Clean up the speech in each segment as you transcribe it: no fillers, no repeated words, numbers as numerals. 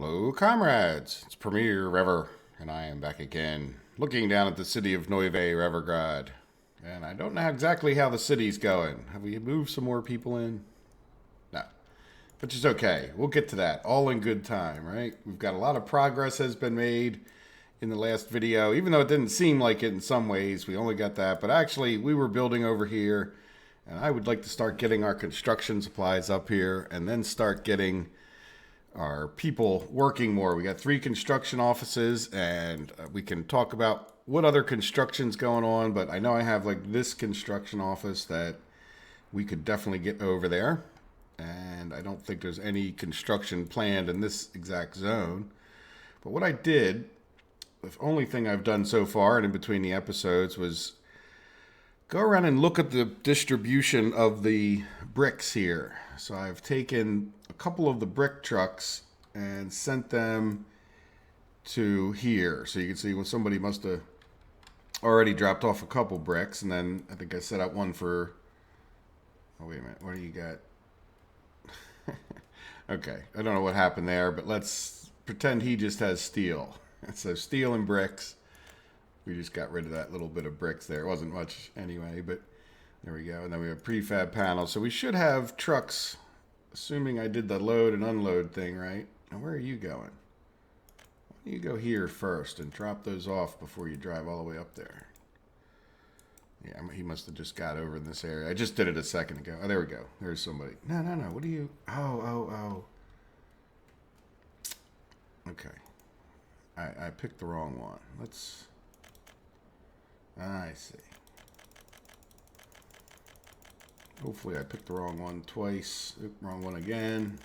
Hello, comrades. It's Premier Rever, and I am back again, looking down at the city of Neuve Revergrad. And I don't know exactly how the city's going. Have we moved some more people in? No. Which is okay. We'll get to that. All in good time, right? We've got a lot of progress has been made in the last video, even though it didn't seem like it in some ways. We only got that. But actually, we were building over here, and I would like to start getting our construction supplies up here, and then start getting our people working more. We got 3 construction offices, and we can talk about what other construction's going on, but I know I have like this construction office that we could definitely get over there, and I don't think there's any construction planned in this exact zone. But what I did, the only thing I've done so far and in between the episodes, was go around and look at the distribution of the bricks here. So I've taken a couple of the brick trucks and sent them to here. So you can see when somebody must have already dropped off a couple bricks, and then I think I set up one for, oh wait a minute, what do you got? Okay, I don't know what happened there, but let's pretend he just has steel. So steel and bricks. We just got rid of that little bit of bricks there. It wasn't much anyway, but there we go. And then we have prefab panels. So we should have trucks, assuming I did the load and unload thing right. Now, where are you going? Why don't you go here first and drop those off before you drive all the way up there? Yeah, he must have just got over in this area. I just did it a second ago. Oh, there we go. There's somebody. No. What are you? Oh. Okay. I picked the wrong one. Let's... I see. Hopefully I picked the wrong one twice. Oop, wrong one again.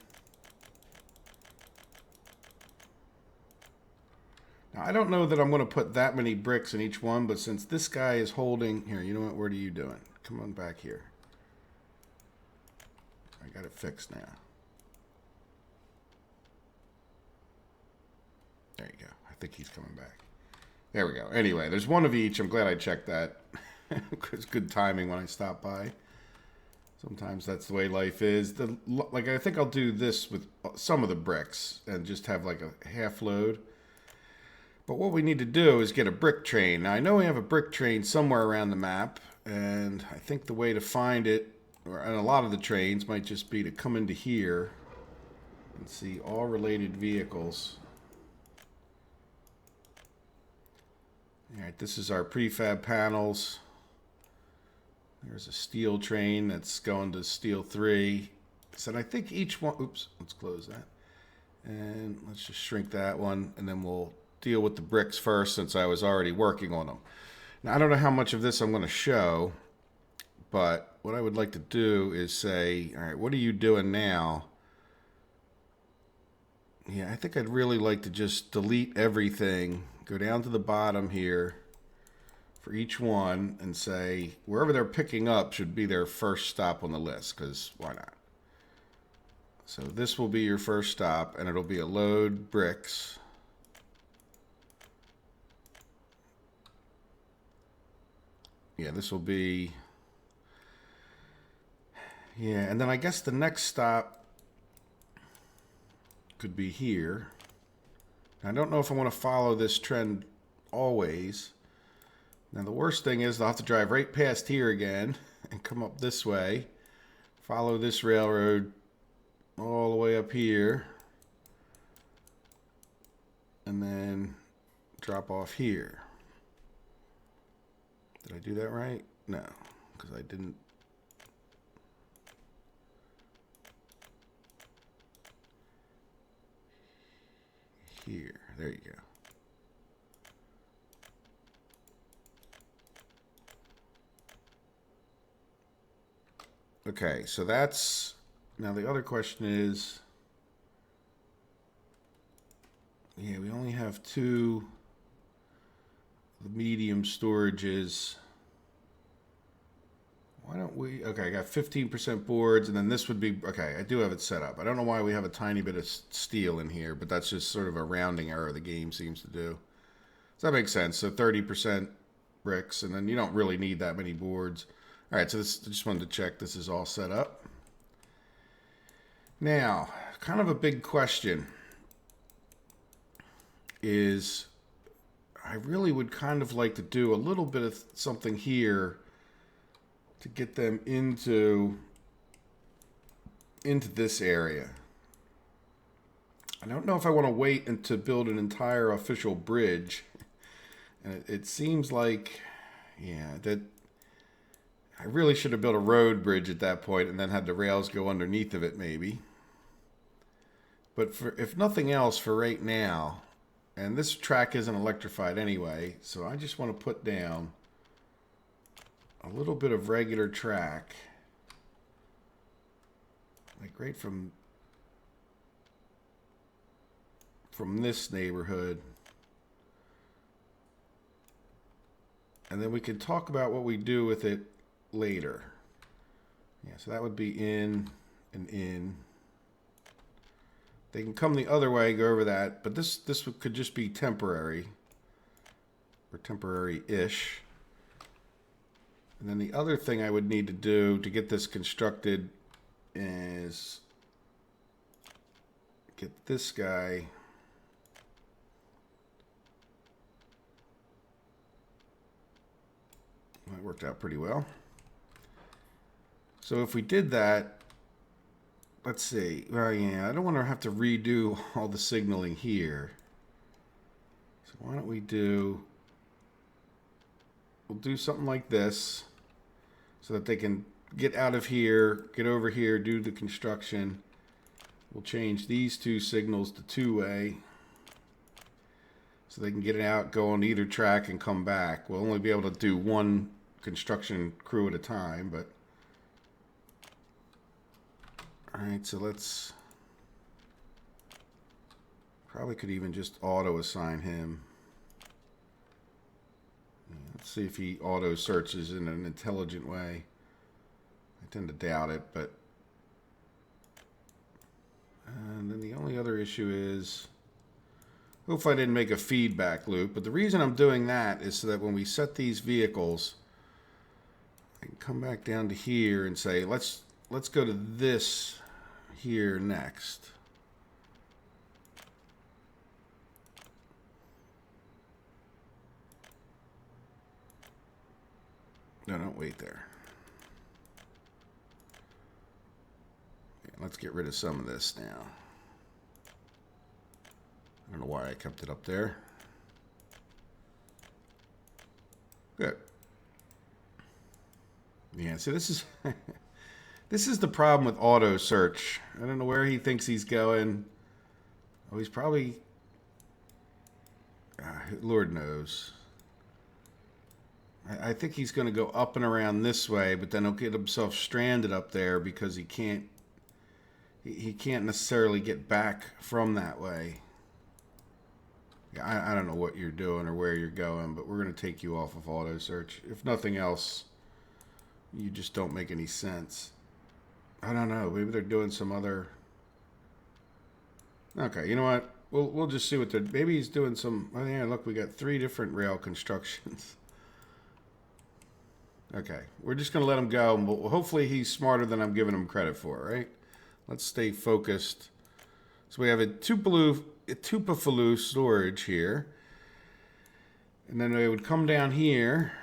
Now, I don't know that I'm going to put that many bricks in each one, but since this guy is holding... Here, you know what? What are you doing? Come on back here. I got it fixed now. There you go. I think he's coming back. There we go. Anyway, there's one of each. I'm glad I checked that. It's good timing when I stop by. Sometimes that's the way life is. Like, I think I'll do this with some of the bricks and just have like a half load. But what we need to do is get a brick train. Now, I know we have a brick train somewhere around the map, and I think the way to find it, and a lot of the trains, might just be to come into here and see all related vehicles. All right, this is our prefab panels. There's a steel train that's going to steel 3. So I think each one, oops, let's close that. And let's just shrink that one, and then we'll deal with the bricks first since I was already working on them. Now, I don't know how much of this I'm going to show, but what I would like to do is say, all right, what are you doing now? Yeah, I think I'd really like to just delete everything. Go down to the bottom here for each one and say wherever they're picking up should be their first stop on the list, because why not? So this will be your first stop, and it'll be a load bricks. Yeah, this will be... Yeah, and then I guess the next stop could be here. I don't know if I want to follow this trend always. Now, the worst thing is I'll have to drive right past here again and come up this way, follow this railroad all the way up here, and then drop off here. Did I do that right? No, because I didn't. Here, there you go. Okay, so that's, now the other question is, yeah, we only have 2 the medium storages. Why don't we, okay, I got 15% boards, and then this would be, okay, I do have it set up. I don't know why we have a tiny bit of steel in here, but that's just sort of a rounding error the game seems to do. So that makes sense. So 30% bricks, and then you don't really need that many boards. All right, so this, I just wanted to check this is all set up. Now, kind of a big question. is I really would kind of like to do a little bit of something here to get them into this area. I don't know if I want to wait and to build an entire official bridge. And it seems like, yeah, that I really should have built a road bridge at that point and then had the rails go underneath of it maybe. But for, if nothing else, for right now, and this track isn't electrified anyway, so I just want to put down a little bit of regular track, like right from this neighborhood. And then we can talk about what we do with it later. Yeah, so that would be in and in. They can come the other way, go over that, but this could just be temporary, or temporary-ish. And then the other thing I would need to do to get this constructed is get this guy. That worked out pretty well. So if we did that, let's see. Well, yeah, I don't want to have to redo all the signaling here. So why don't we we'll do something like this so that they can get out of here, get over here, do the construction. We'll change these two signals to two-way so they can get it out, go on either track, and come back. We'll only be able to do one construction crew at a time, but alright, so let's probably could even just auto assign him. Let's see if he auto searches in an intelligent way. I tend to doubt it, but and then the only other issue is hopefully I didn't make a feedback loop, but the reason I'm doing that is so that when we set these vehicles, I can come back down to here and say let's go to this here next. No, don't wait there. Okay, let's get rid of some of this now. I don't know why I kept it up there. Good. Yeah, so this is this is the problem with auto search. I don't know where he thinks he's going. Oh, he's probably Lord knows. I think he's going to go up and around this way, but then he'll get himself stranded up there because he can't necessarily get back from that way. Yeah, I don't know what you're doing or where you're going, but we're going to take you off of auto search. If nothing else, you just don't make any sense. I don't know. Maybe they're doing some other. Okay, you know what? We'll just see what they're. Maybe he's doing some. Oh yeah, look, we got 3 different rail constructions. Okay, we're just going to let him go. And hopefully he's smarter than I'm giving him credit for, right? Let's stay focused. So we have a Tupafalu storage here. And then they would come down here.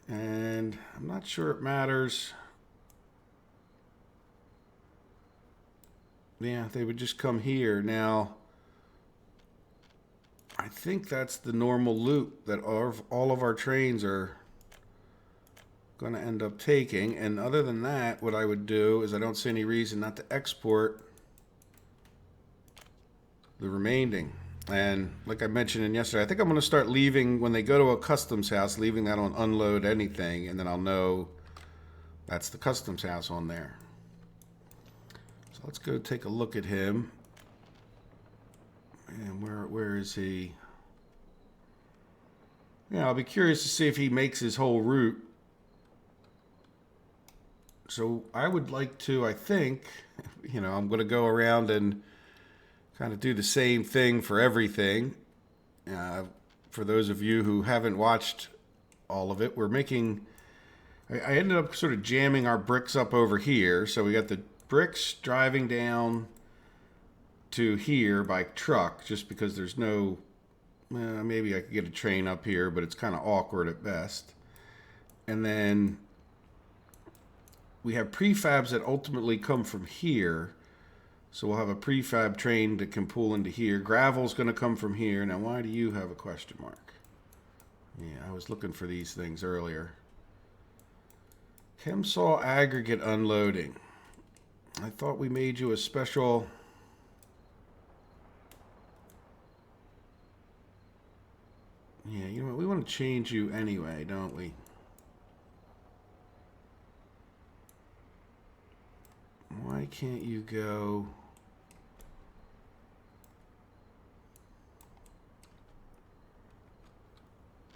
And I'm not sure it matters. Yeah, they would just come here. Now, I think that's the normal loop that all of our trains are going to end up taking. And other than that, what I would do is I don't see any reason not to export the remaining. And like I mentioned in yesterday, I think I'm going to start leaving when they go to a customs house, leaving that on unload anything, and then I'll know that's the customs house on there. So let's go take a look at him. And where is he? Yeah, I'll be curious to see if he makes his whole route. So I would like to, I think, you know, I'm going to go around and kind of do the same thing for everything. For those of you who haven't watched all of it, we're making, I ended up sort of jamming our bricks up over here. So we got the bricks driving down to here by truck, just because there's no Maybe I could get a train up here, but it's kind of awkward at best. And then we have prefabs that ultimately come from here. So we'll have a prefab train that can pull into here. Gravel's going to come from here. Now, why do you have a question mark? Yeah, I was looking for these things earlier. Chemsaw aggregate unloading. I thought we made you a special... Yeah, you know what? We want to change you anyway, don't we? Why can't you go...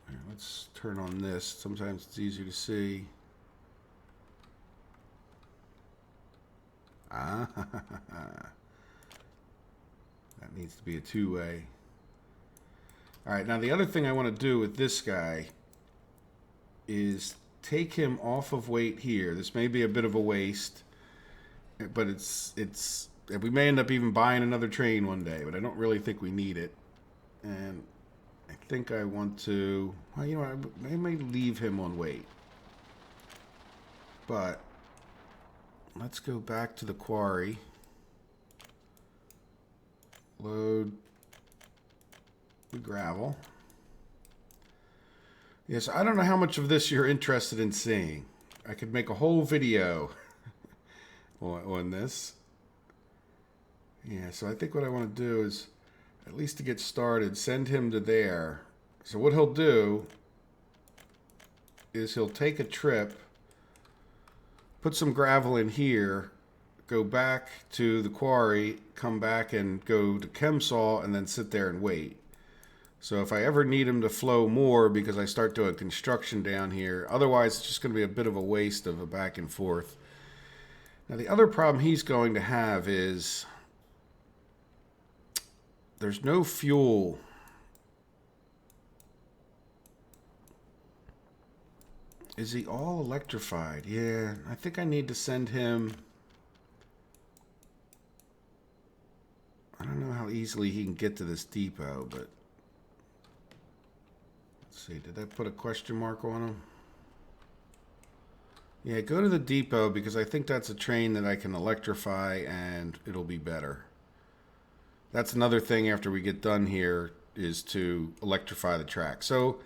Here, let's turn on this. Sometimes it's easier to see. Ah, that needs to be a two-way. All right, now the other thing I want to do with this guy is take him off of weight here. This may be a bit of a waste, but we may end up even buying another train one day, but I don't really think we need it. And I think I want to, well, you know, I may leave him on weight. But let's go back to the quarry. Load the gravel. Yes, I don't know how much of this you're interested in seeing. I could make a whole video on this. Yeah, so I think what I want to do is, at least to get started, send him to there. So what he'll do is he'll take a trip, put some gravel in here, go back to the quarry, come back and go to Chemsaw, and then sit there and wait. So if I ever need him to flow more because I start doing construction down here, otherwise it's just going to be a bit of a waste of a back and forth. Now the other problem he's going to have is there's no fuel. Is he all electrified? Yeah, I think I need to send him... I don't know how easily he can get to this depot, but... Let's see, did that put a question mark on him? Yeah, go to the depot because I think that's a train that I can electrify and it'll be better. That's another thing after we get done here is to electrify the track. So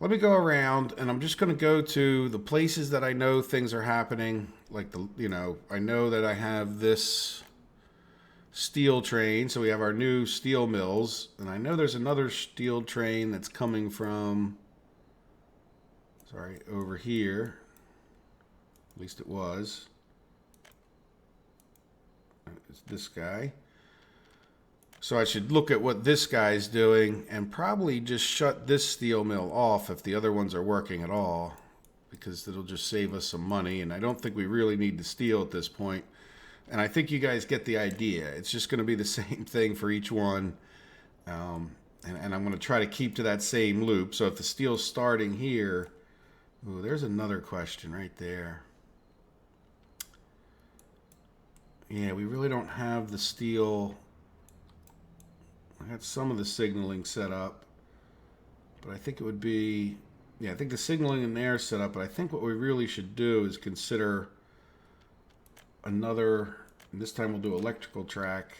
let me go around and I'm just going to go to the places that I know things are happening. Like, I know that I have this steel train. So we have our new steel mills. And I know there's another steel train that's coming from, over here. At least it was. It's this guy. So I should look at what this guy's doing and probably just shut this steel mill off if the other ones are working at all, because it'll just save us some money. And I don't think we really need the steel at this point. And I think you guys get the idea. It's just going to be the same thing for each one. And I'm going to try to keep to that same loop. So if the steel's starting here, ooh, there's another question right there. Yeah, we really don't have the steel. I got some of the signaling set up, but I think it would be, yeah, I think the signaling in there is set up, but I think what we really should do is consider another, and this time we'll do electrical track.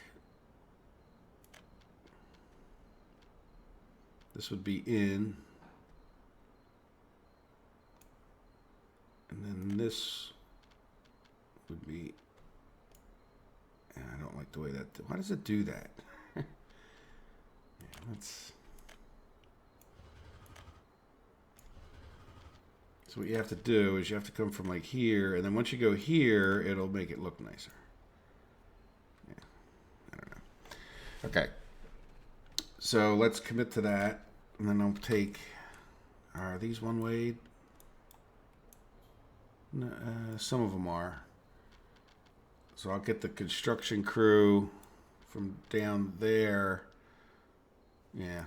This would be in, and then this would be, I don't like the way that, why does it do that? So what you have to do is you have to come from like here, and then once you go here, it'll make it look nicer. Yeah, I don't know. Okay, so let's commit to that, and then I'll take. Are these one way? No, some of them are. So I'll get the construction crew from down there. Yeah,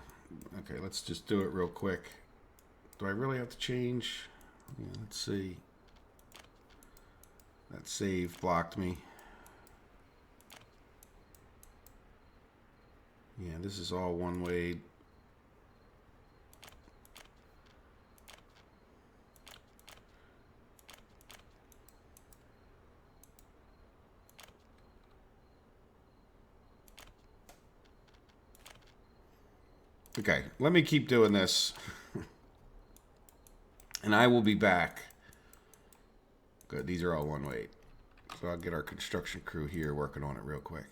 okay, let's just do it real quick. Do I really have to change? Yeah, let's see. That save blocked me. Yeah, this is all one way. Okay, let me keep doing this. And I will be back. Good, these are all one weight. So I'll get our construction crew here working on it real quick.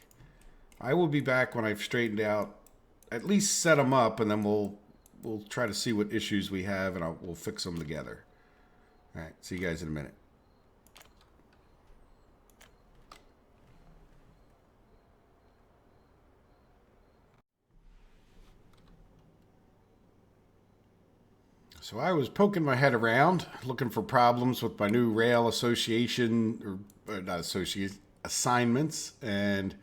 I will be back when I've straightened out, at least set them up, and then we'll try to see what issues we have, and we'll fix them together. All right, see you guys in a minute. So I was poking my head around, looking for problems with my new rail association, or not association, assignments, and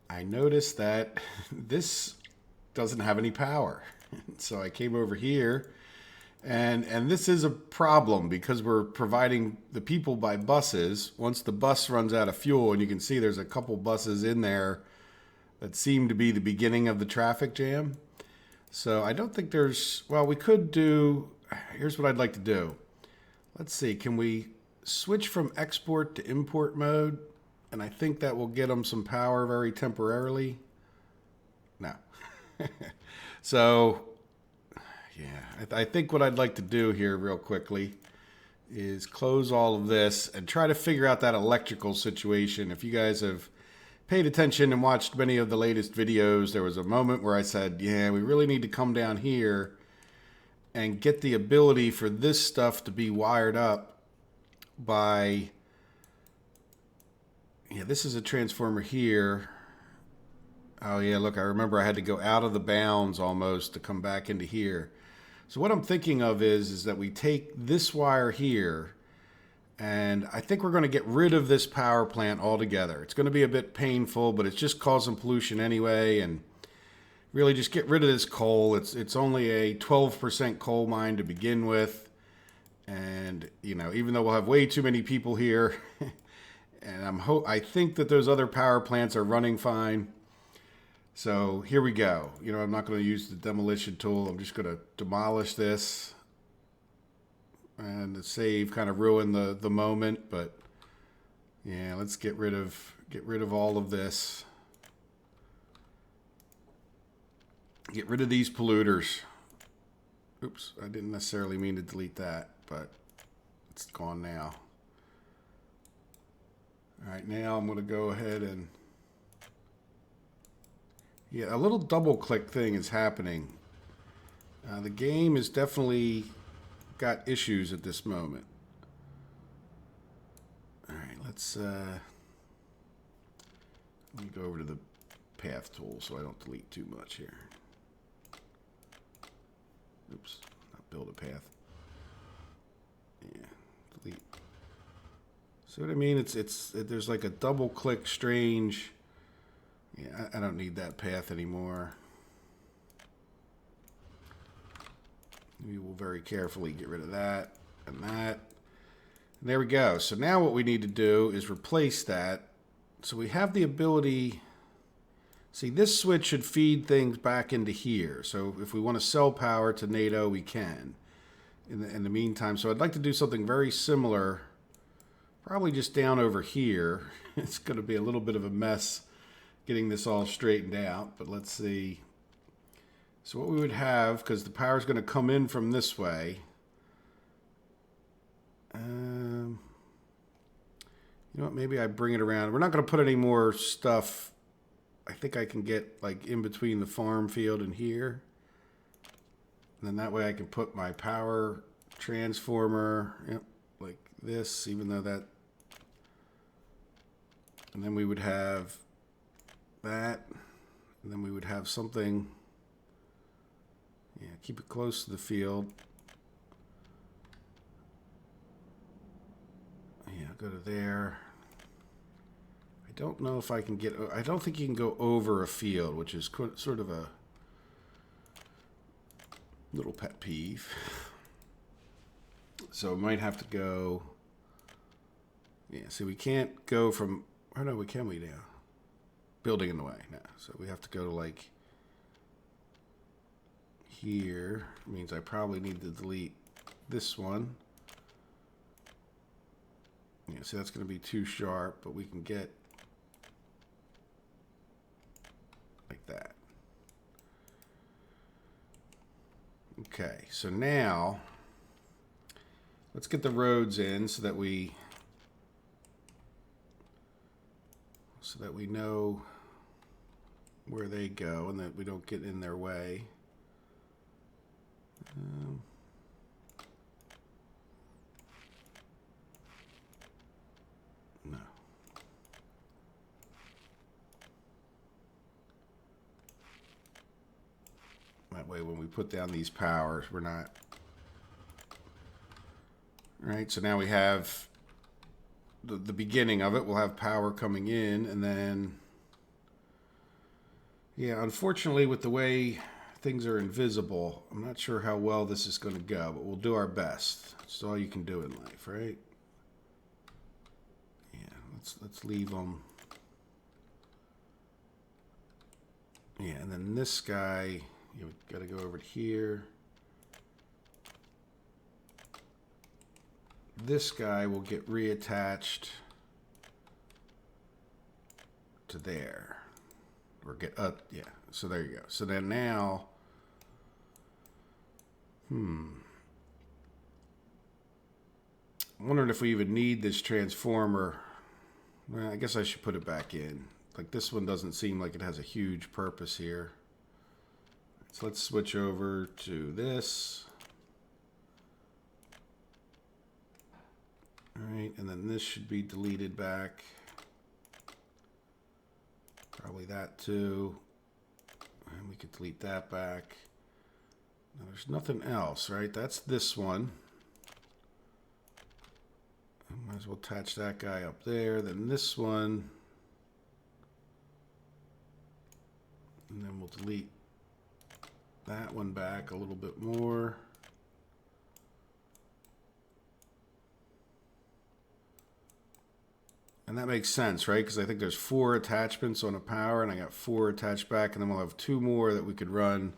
I noticed that this doesn't have any power. So I came over here, and this is a problem because we're providing the people by buses. Once the bus runs out of fuel, and you can see there's a couple buses in there that seem to be the beginning of the traffic jam. So I don't think there's, well, we could do, here's what I'd like to do. Let's see, can we switch from export to import mode? And I think that will get them some power very temporarily. No. So, yeah, I think what I'd like to do here real quickly is close all of this and try to figure out that electrical situation. If you guys have paid attention and watched many of the latest videos, there was a moment where I said, yeah, we really need to come down here and get the ability for this stuff to be wired up by, yeah, this is a transformer here. Oh yeah, look, I remember I had to go out of the bounds almost to come back into here. So what I'm thinking of is that we take this wire here, and I think we're going to get rid of this power plant altogether. It's going to be a bit painful, but it's just causing pollution anyway, and really just get rid of this coal. It's only a 12% coal mine to begin with, and you know, even though we'll have way too many people here, and I think that those other power plants are running fine. So here we go. You know, I'm not going to use the demolition tool. I'm just going to demolish this. And the save kind of ruined the moment, but yeah, let's get rid of all of this. Get rid of these polluters. Oops, I didn't necessarily mean to delete that, but it's gone now. All right, now I'm going to go ahead and, yeah, a little double click thing is happening. The game is definitely got issues at this moment. All right, let's let me go over to the path tool so I don't delete too much here. Oops, not build a path. Yeah, delete. See what I mean? It's there's like a double click strange. Yeah, I don't need that path anymore. We will very carefully get rid of that and that. And there we go. So now what we need to do is replace that. So we have the ability, see, this switch should feed things back into here. So if we want to sell power to NATO, we can. In the meantime, so I'd like to do something very similar, probably just down over here. It's going to be a little bit of a mess getting this all straightened out, but let's see. So what we would have, because the power is going to come in from this way. You know what? Maybe I bring it around. We're not going to put any more stuff. I think I can get like in between the farm field and here. And then that way I can put my power transformer, yep, like this, even though that. And then we would have that. And then we would have something. Yeah, keep it close to the field. Yeah, go to there. I don't know if I can get, I don't think you can go over a field, which is sort of a little pet peeve. So I might have to go, yeah, see, we can't go from, or no, can we now? Building in the way, no. So we have to go to like, here means I probably need to delete this one. Yeah, see, that's going to be too sharp, but we can get like that. so now let's get the roads in so that we know where they go and that we don't get in their way. No. That way when we put down these powers, we're not... All right, so now we have the beginning of it. We'll have power coming in, and then... Yeah, unfortunately, with the way things are invisible, I'm not sure how well this is going to go, but we'll do our best. That's all you can do in life, right? Yeah, let's leave them. Yeah, and then this guy, you got to go over to here. This guy will get reattached to there. Or get up, yeah. So there you go. So then now, I'm wondering if we even need this transformer. Well, I guess I should put it back in. Like, this one doesn't seem like it has a huge purpose here. So let's switch over to this. All right, and then this should be deleted back. Probably that too. And we could delete that back. Now there's nothing else, right? That's this one. I might as well attach that guy up there. Then this one. And then we'll delete that one back a little bit more. And that makes sense, right? Because I think there's 4 attachments on a power, and I got 4 attached back, and then we'll have 2 more that we could run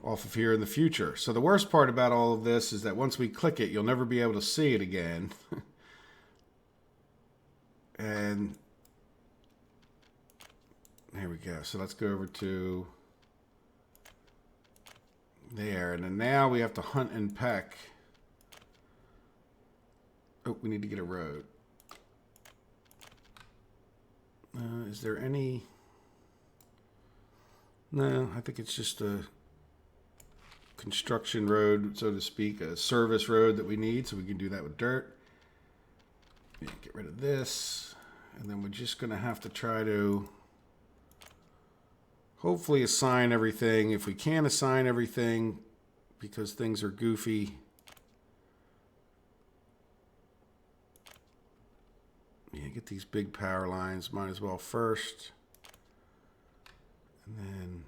off of here in the future. So the worst part about all of this is that once we click it, you'll never be able to see it again. And there we go. So let's go over to there. And then now we have to hunt and peck. Oh, we need to get a road. Is there any... No, I think it's just a construction road, so to speak, a service road that we need, so we can do that with dirt. Yeah, get rid of this, and then we're just going to have to try to hopefully assign everything. If we can't assign everything because things are goofy, yeah, get these big power lines, might as well first. And then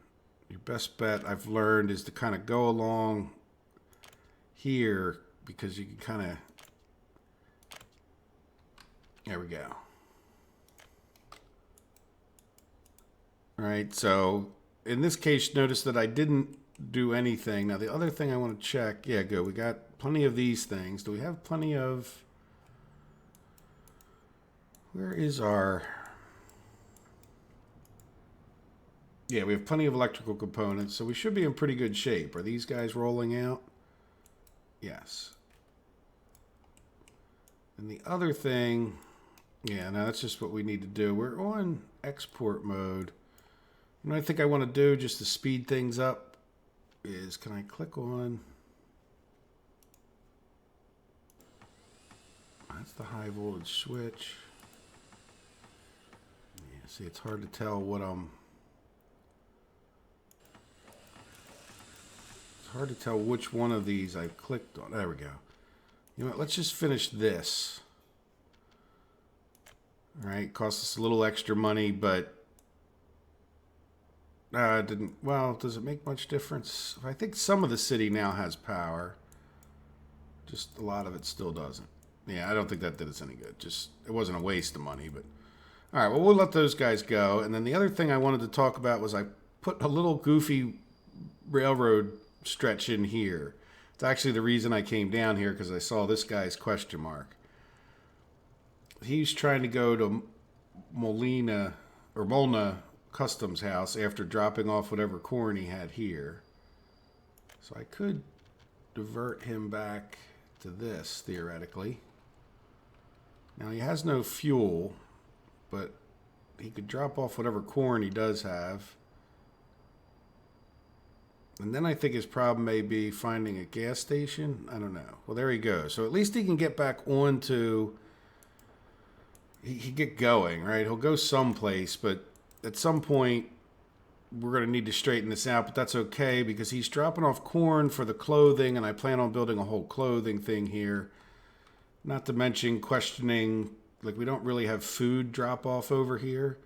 your best bet, I've learned, is to kind of go along here because you can kind of, there we go. All right, so in this case, notice that I didn't do anything. Now the other thing I want to check, yeah, good. We got plenty of these things. Do we have plenty of, where is our... Yeah, we have plenty of electrical components, so we should be in pretty good shape. Are these guys rolling out? Yes. And the other thing, yeah, no, that's just what we need to do. We're on export mode. What I think I want to do just to speed things up is, can I click on... That's the high voltage switch. Yeah, see, it's hard to tell what I'm... Hard to tell which one of these I've clicked on. There we go. You know what? Let's just finish this. All right, cost us a little extra money, but it didn't. Well, does it make much difference? I think some of the city now has power. Just a lot of it still doesn't. Yeah, I don't think that did us any good. Just it wasn't a waste of money, but all right. Well, we'll let those guys go. And then the other thing I wanted to talk about was I put a little goofy railroad stretch in here. It's actually the reason I came down here, because I saw this guy's question mark. He's trying to go to Molina or Molna Customs House after dropping off whatever corn he had here. So I could divert him back to this, theoretically. Now, he has no fuel, but he could drop off whatever corn he does have. And then I think his problem may be finding a gas station. I don't know. Well, there he goes. So at least he can get back onto... He get going, right? He'll go someplace, but at some point, we're going to need to straighten this out. But that's okay, because he's dropping off corn for the clothing, and I plan on building a whole clothing thing here. Not to mention questioning, like, we don't really have food drop-off over here.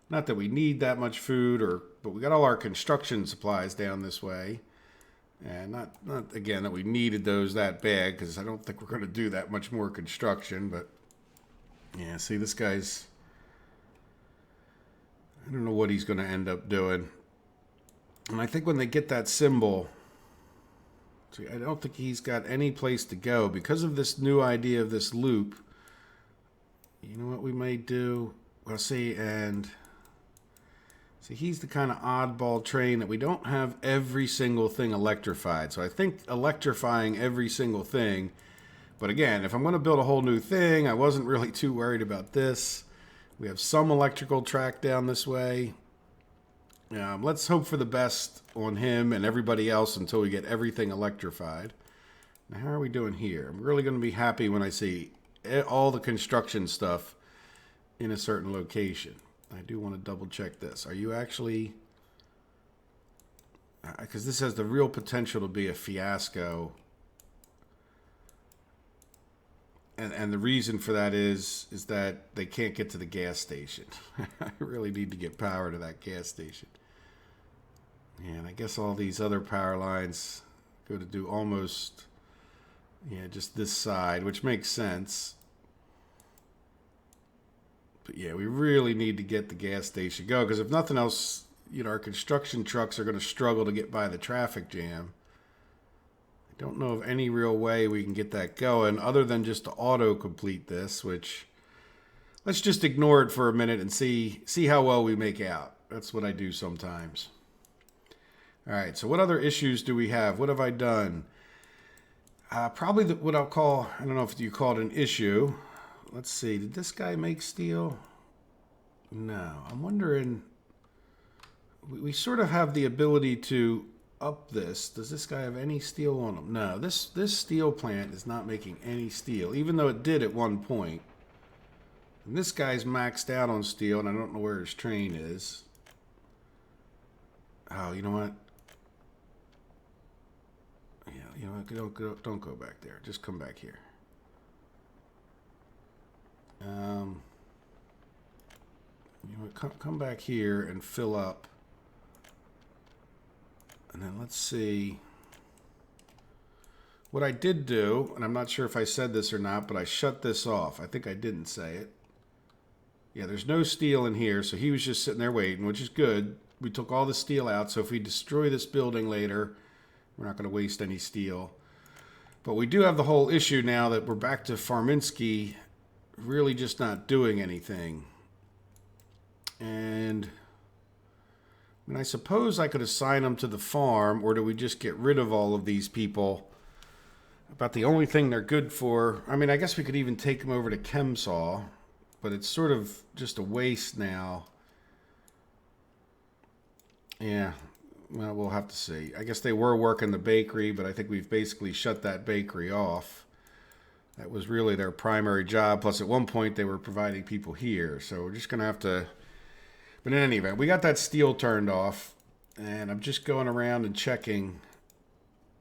Not that we need that much food, but we got all our construction supplies down this way. And not again, that we needed those that bad, because I don't think we're going to do that much more construction. But, yeah, see, this guy's... I don't know what he's going to end up doing. And I think when they get that symbol... See, I don't think he's got any place to go. Because of this new idea of this loop, you know what we may do? Well, see, and... See, he's the kind of oddball train that we don't have every single thing electrified. So I think electrifying every single thing. But again, if I'm going to build a whole new thing, I wasn't really too worried about this. We have some electrical track down this way. Let's hope for the best on him and everybody else until we get everything electrified. Now, how are we doing here? I'm really going to be happy when I see all the construction stuff in a certain location. I do want to double check this. Are you actually... Because this has the real potential to be a fiasco. And the reason for that is that they can't get to the gas station. I really need to get power to that gas station. And I guess all these other power lines go to do almost... Yeah, just this side, which makes sense. But yeah, we really need to get the gas station going, because if nothing else, you know, our construction trucks are going to struggle to get by the traffic jam. I don't know of any real way we can get that going other than just to auto-complete this, which let's just ignore it for a minute and see how well we make out. That's what I do sometimes. All right, so what other issues do we have? What have I done? Probably what I'll call, I don't know if you call it an issue. Let's see, did this guy make steel? No, I'm wondering, we sort of have the ability to up this. Does this guy have any steel on him? No, this steel plant is not making any steel, even though it did at one point. And this guy's maxed out on steel, and I don't know where his train is. Oh, you know what? Yeah, you know what? Don't go back there. Just come back here. You know, come back here and fill up, and then let's see what I did do. And I'm not sure if I said this or not, but I shut this off. I think I didn't say it. Yeah, there's no steel in here, so he was just sitting there waiting, which is good. We took all the steel out, so if we destroy this building later, we're not going to waste any steel. But we do have the whole issue now that we're back to Farminsky really just not doing anything. And I mean, I suppose I could assign them to the farm, or do we just get rid of all of these people? About the only thing they're good for. I mean, I guess we could even take them over to Chemsaw, but it's sort of just a waste now. Yeah, well, we'll have to see. I guess they were working the bakery, but I think we've basically shut that bakery off. That was really their primary job. Plus, at one point, they were providing people here. So we're just going to have to... But in any event, we got that steel turned off. And I'm just going around and checking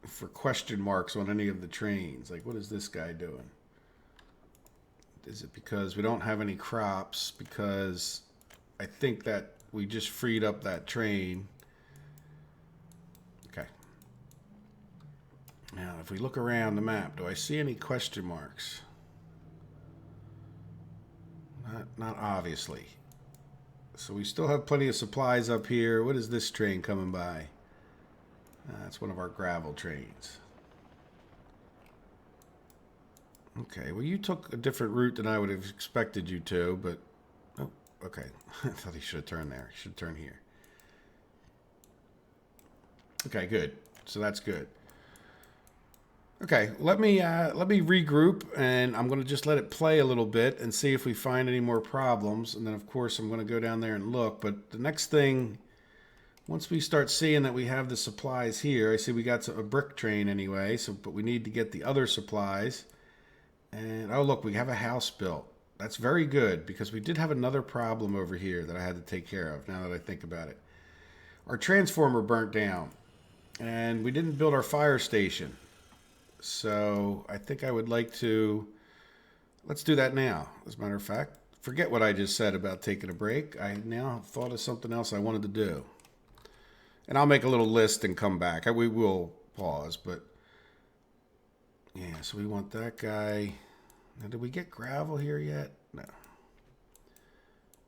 for question marks on any of the trains. Like, what is this guy doing? Is it because we don't have any crops? Because I think that we just freed up that train. Okay. Now, if we look around the map, do I see any question marks? Not obviously. So we still have plenty of supplies up here. What is this train coming by? That's one of our gravel trains. Okay, well, you took a different route than I would have expected you to, but... Oh, okay. I thought he should have turned there. He should turn here. Okay, good. So that's good. Okay, let me regroup, and I'm going to just let it play a little bit and see if we find any more problems. And then, of course, I'm going to go down there and look. But the next thing, once we start seeing that we have the supplies here, I see we got a brick train anyway. So, but we need to get the other supplies. And oh, look, we have a house built. That's very good because we did have another problem over here that I had to take care of. Now that I think about it, our transformer burnt down, and we didn't build our fire station. So I think I would like to, let's do that now. As a matter of fact, forget what I just said about taking a break. I now thought of something else I wanted to do. And I'll make a little list and come back. We will pause, but yeah, so we want that guy. Now, did we get gravel here yet? No.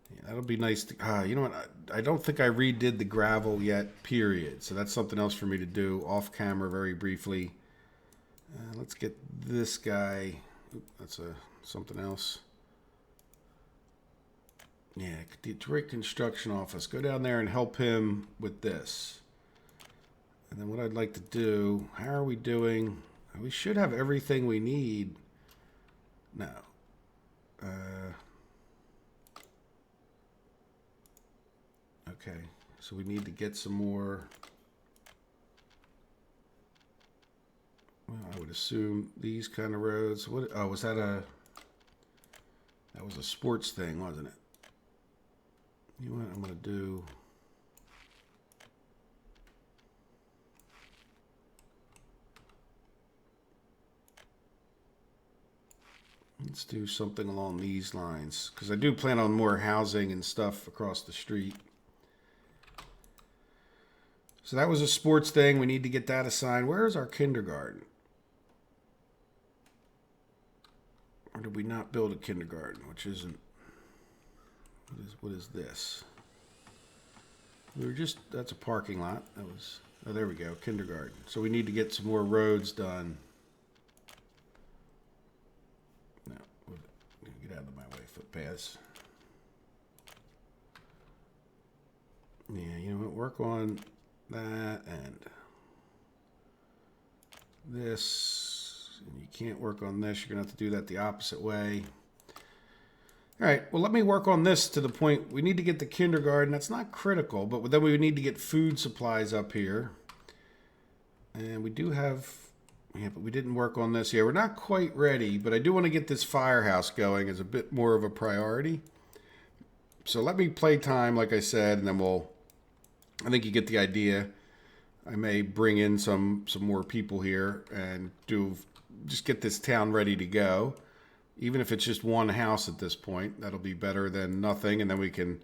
Yeah, that'll be nice to, you know what? I don't think I redid the gravel yet, period. So that's something else for me to do off camera very briefly. Let's get this guy. Oop, that's something else. Yeah, Detroit Construction Office. Go down there and help him with this. And then what I'd like to do, how are we doing? We should have everything we need. No. Okay, so we need to get some more. Well, I would assume these kind of roads. What? Oh, was that a? That was a sports thing, wasn't it? You know what I'm gonna do? Let's do something along these lines because I do plan on more housing and stuff across the street. So that was a sports thing. We need to get that assigned. Where is our kindergarten? Or did we not build a kindergarten? Which isn't. What is this? We were just. That's a parking lot. That was. Oh, there we go. Kindergarten. So we need to get some more roads done. No, get out of my way. Footpaths. Yeah, you know what? Work on that and this. And you can't work on this. You're going to have to do that the opposite way. All right, well, let me work on this to the point we need to get the kindergarten. That's not critical, but then we would need to get food supplies up here. And we do have, yeah, but we didn't work on this. Yeah, we're not quite ready, but I do want to get this firehouse going as a bit more of a priority. So let me play time, like I said, and then I think you get the idea. I may bring in some more people here and just get this town ready to go. Even if it's just one house at this point, that'll be better than nothing. And then we can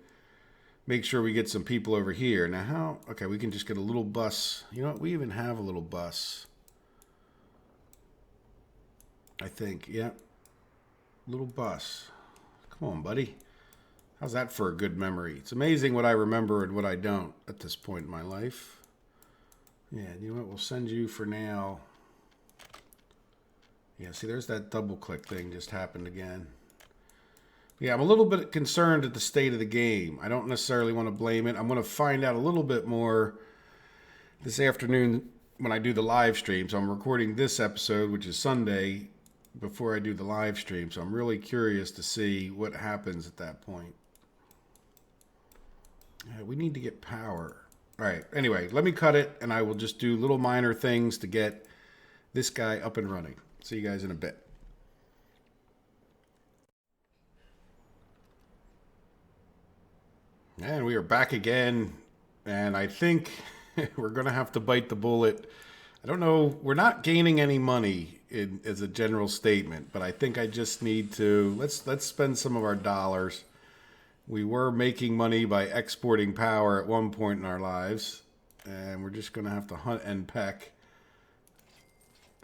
make sure we get some people over here. Now how? Okay, we can just get a little bus. You know what? We even have a little bus. I think, yeah. Little bus. Come on, buddy. How's that for a good memory? It's amazing what I remember and what I don't at this point in my life. Yeah, you know what? We'll send you for now. Yeah, see, there's that double click thing just happened again. Yeah, I'm a little bit concerned at the state of the game. I don't necessarily want to blame it. I'm going to find out a little bit more this afternoon when I do the live stream. So I'm recording this episode, which is Sunday, before I do the live stream. So I'm really curious to see what happens at that point. Yeah, we need to get power. All right, anyway, let me cut it, and I will just do little minor things to get this guy up and running. See you guys in a bit. And we are back again. And I think we're going to have to bite the bullet. I don't know. We're not gaining any money as a general statement. But I think I just need to, let's spend some of our dollars. We were making money by exporting power at one point in our lives. And we're just going to have to hunt and peck.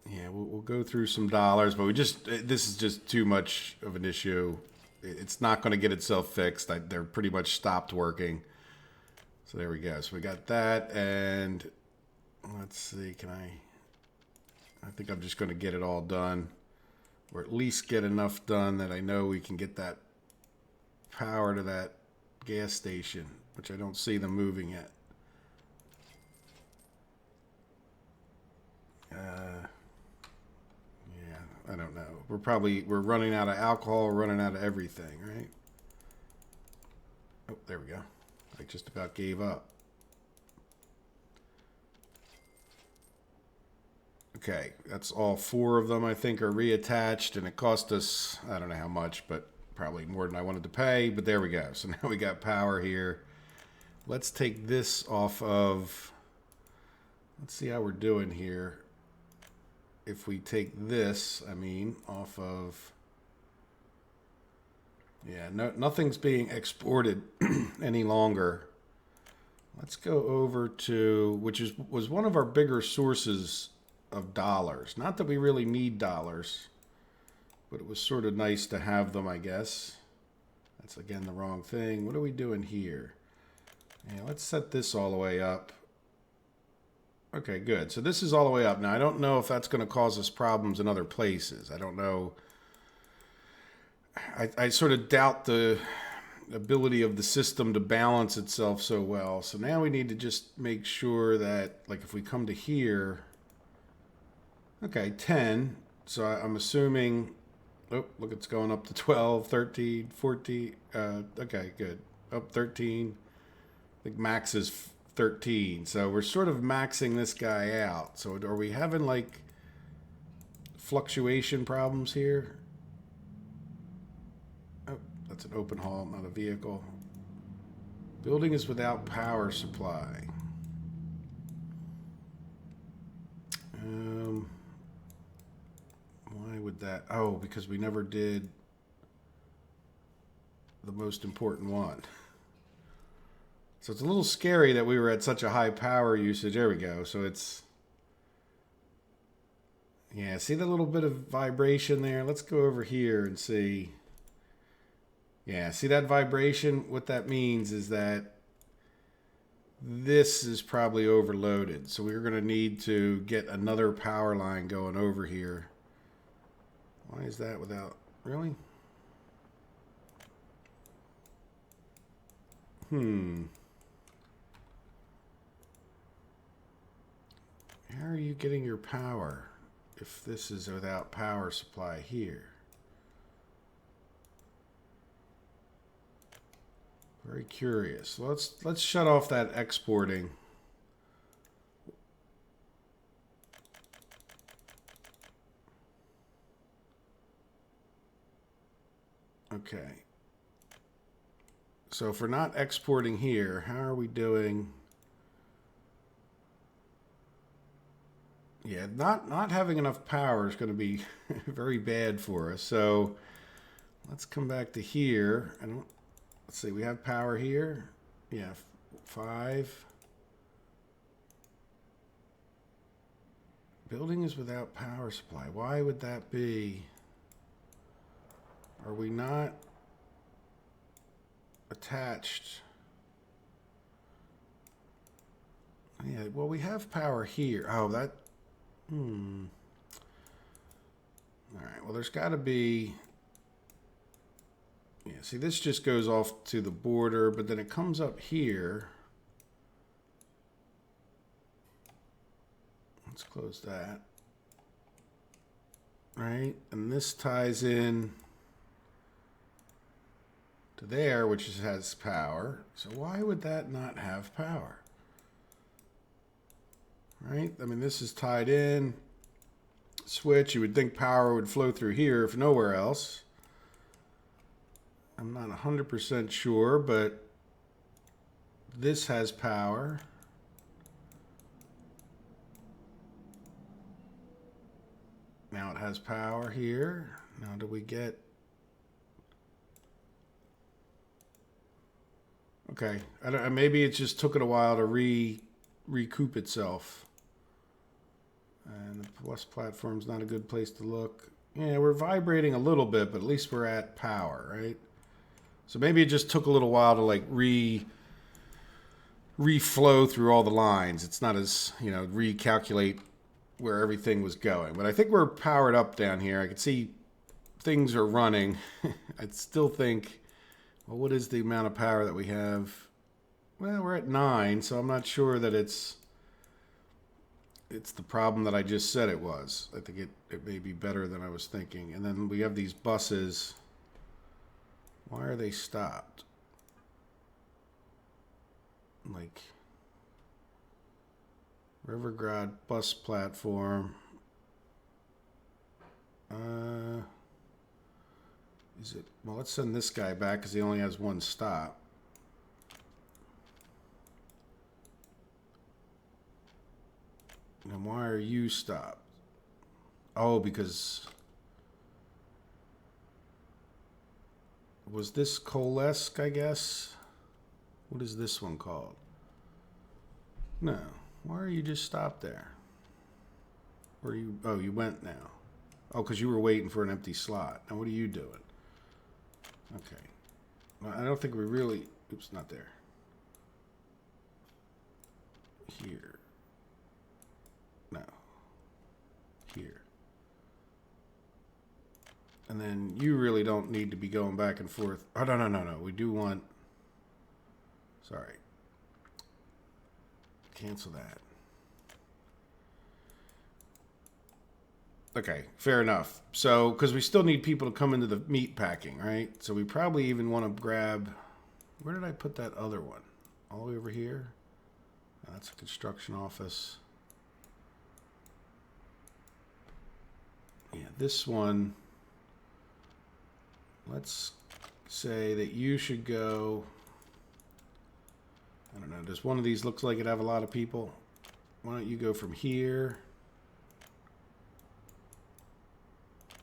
Yeah, we'll go through some dollars, but this is just too much of an issue. It's not going to get itself fixed. They're pretty much stopped working. So there we go. So we got that, and let's see, I think I'm just going to get it all done, or at least get enough done that I know we can get that power to that gas station, which I don't see them moving yet. I don't know. We're running out of alcohol, running out of everything, right? Oh, there we go. I just about gave up. Okay, that's all 4 of them, I think, are reattached, and it cost us, I don't know how much, but probably more than I wanted to pay, but there we go. So now we got power here. Let's take this off of, let's see how we're doing here. If we take this, off of, yeah, nothing's being exported any longer. Let's go over to, which was one of our bigger sources of dollars. Not that we really need dollars, but it was sort of nice to have them, I guess. That's, again, the wrong thing. What are we doing here? Yeah, let's set this all the way up. Okay, good. So this is all the way up. Now, I don't know if that's going to cause us problems in other places. I don't know. I sort of doubt the ability of the system to balance itself so well. So now we need to just make sure that, like, if we come to here, okay, 10. So I'm assuming, oh, look, it's going up to 12, 13, 14. Okay, good. Up 13. I think max is 13. So we're sort of maxing this guy out. So are we having, like, fluctuation problems here? Oh, that's an open haul, not a vehicle. Building is without power supply. Why would that? Oh, because we never did the most important one. So it's a little scary that we were at such a high power usage. There we go. So it's, yeah, see the little bit of vibration there? Let's go over here and see. Yeah, see that vibration? What that means is that this is probably overloaded. So we're going to need to get another power line going over here. Why is that without, really? How are you getting your power if this is without power supply here? Very curious. Let's shut off that exporting. Okay. So if we're not exporting here, how are we doing? Yeah, not having enough power is going to be very bad for us. So let's come back to here. Let's see, we have power here. Yeah, 5. Building is without power supply. Why would that be? Are we not attached? Yeah, well, we have power here. Oh, that... All right, well, there's got to be... Yeah, see, this just goes off to the border, but then it comes up here. Let's close that. Right, and this ties in to there, which has power. So why would that not have power? Right? I mean, this is tied in. Switch, you would think power would flow through here if nowhere else. I'm not 100% sure, but this has power. Now it has power here. Now do we get... Okay, maybe it just took it a while to recoup itself. And the plus platform's not a good place to look. Yeah, we're vibrating a little bit, but at least we're at power, right? So maybe it just took a little while to like reflow through all the lines. It's not as, recalculate where everything was going. But I think we're powered up down here. I can see things are running. I'd still think, well, what is the amount of power that we have? Well, we're at 9, so I'm not sure that it's it's the problem that I just said it was. I think it may be better than I was thinking. And then we have these buses. Why are they stopped? Like, Rivergrad bus platform. Is it? Well, let's send this guy back because he only has one stop. And why are you stopped? Oh, because was this Coalesque, I guess? What is this one called? No. Why are you just stopped there? Where you? Oh, you went now. Oh, because you were waiting for an empty slot. Now, what are you doing? Okay. Well, I don't think we really... Oops, not there. Here. No. Here. And then you really don't need to be going back and forth. Oh, no. We do want... Sorry. Cancel that. Okay, fair enough. So, because we still need people to come into the meat packing, right? So we probably even want to grab... Where did I put that other one? All the way over here? Oh, that's a construction office. Yeah, this one... Let's say that you should go... I don't know, does one of these look like it have a lot of people? Why don't you go from here...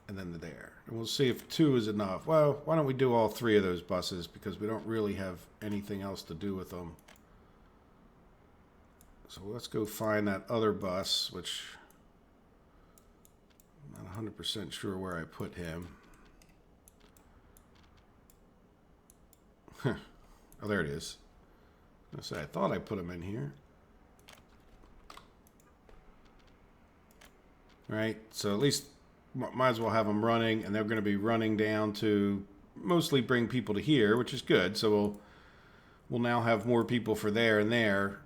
and then to there. And we'll see if 2 is enough. Well, why don't we do all 3 of those buses because we don't really have anything else to do with them. So let's go find that other bus, which I'm not 100% sure where I put him. Oh, there it is. I was gonna say, I thought I put him in here. All right, so at least might as well have them running, and they're going to be running down to mostly bring people to here, which is good. So we'll now have more people for there and there,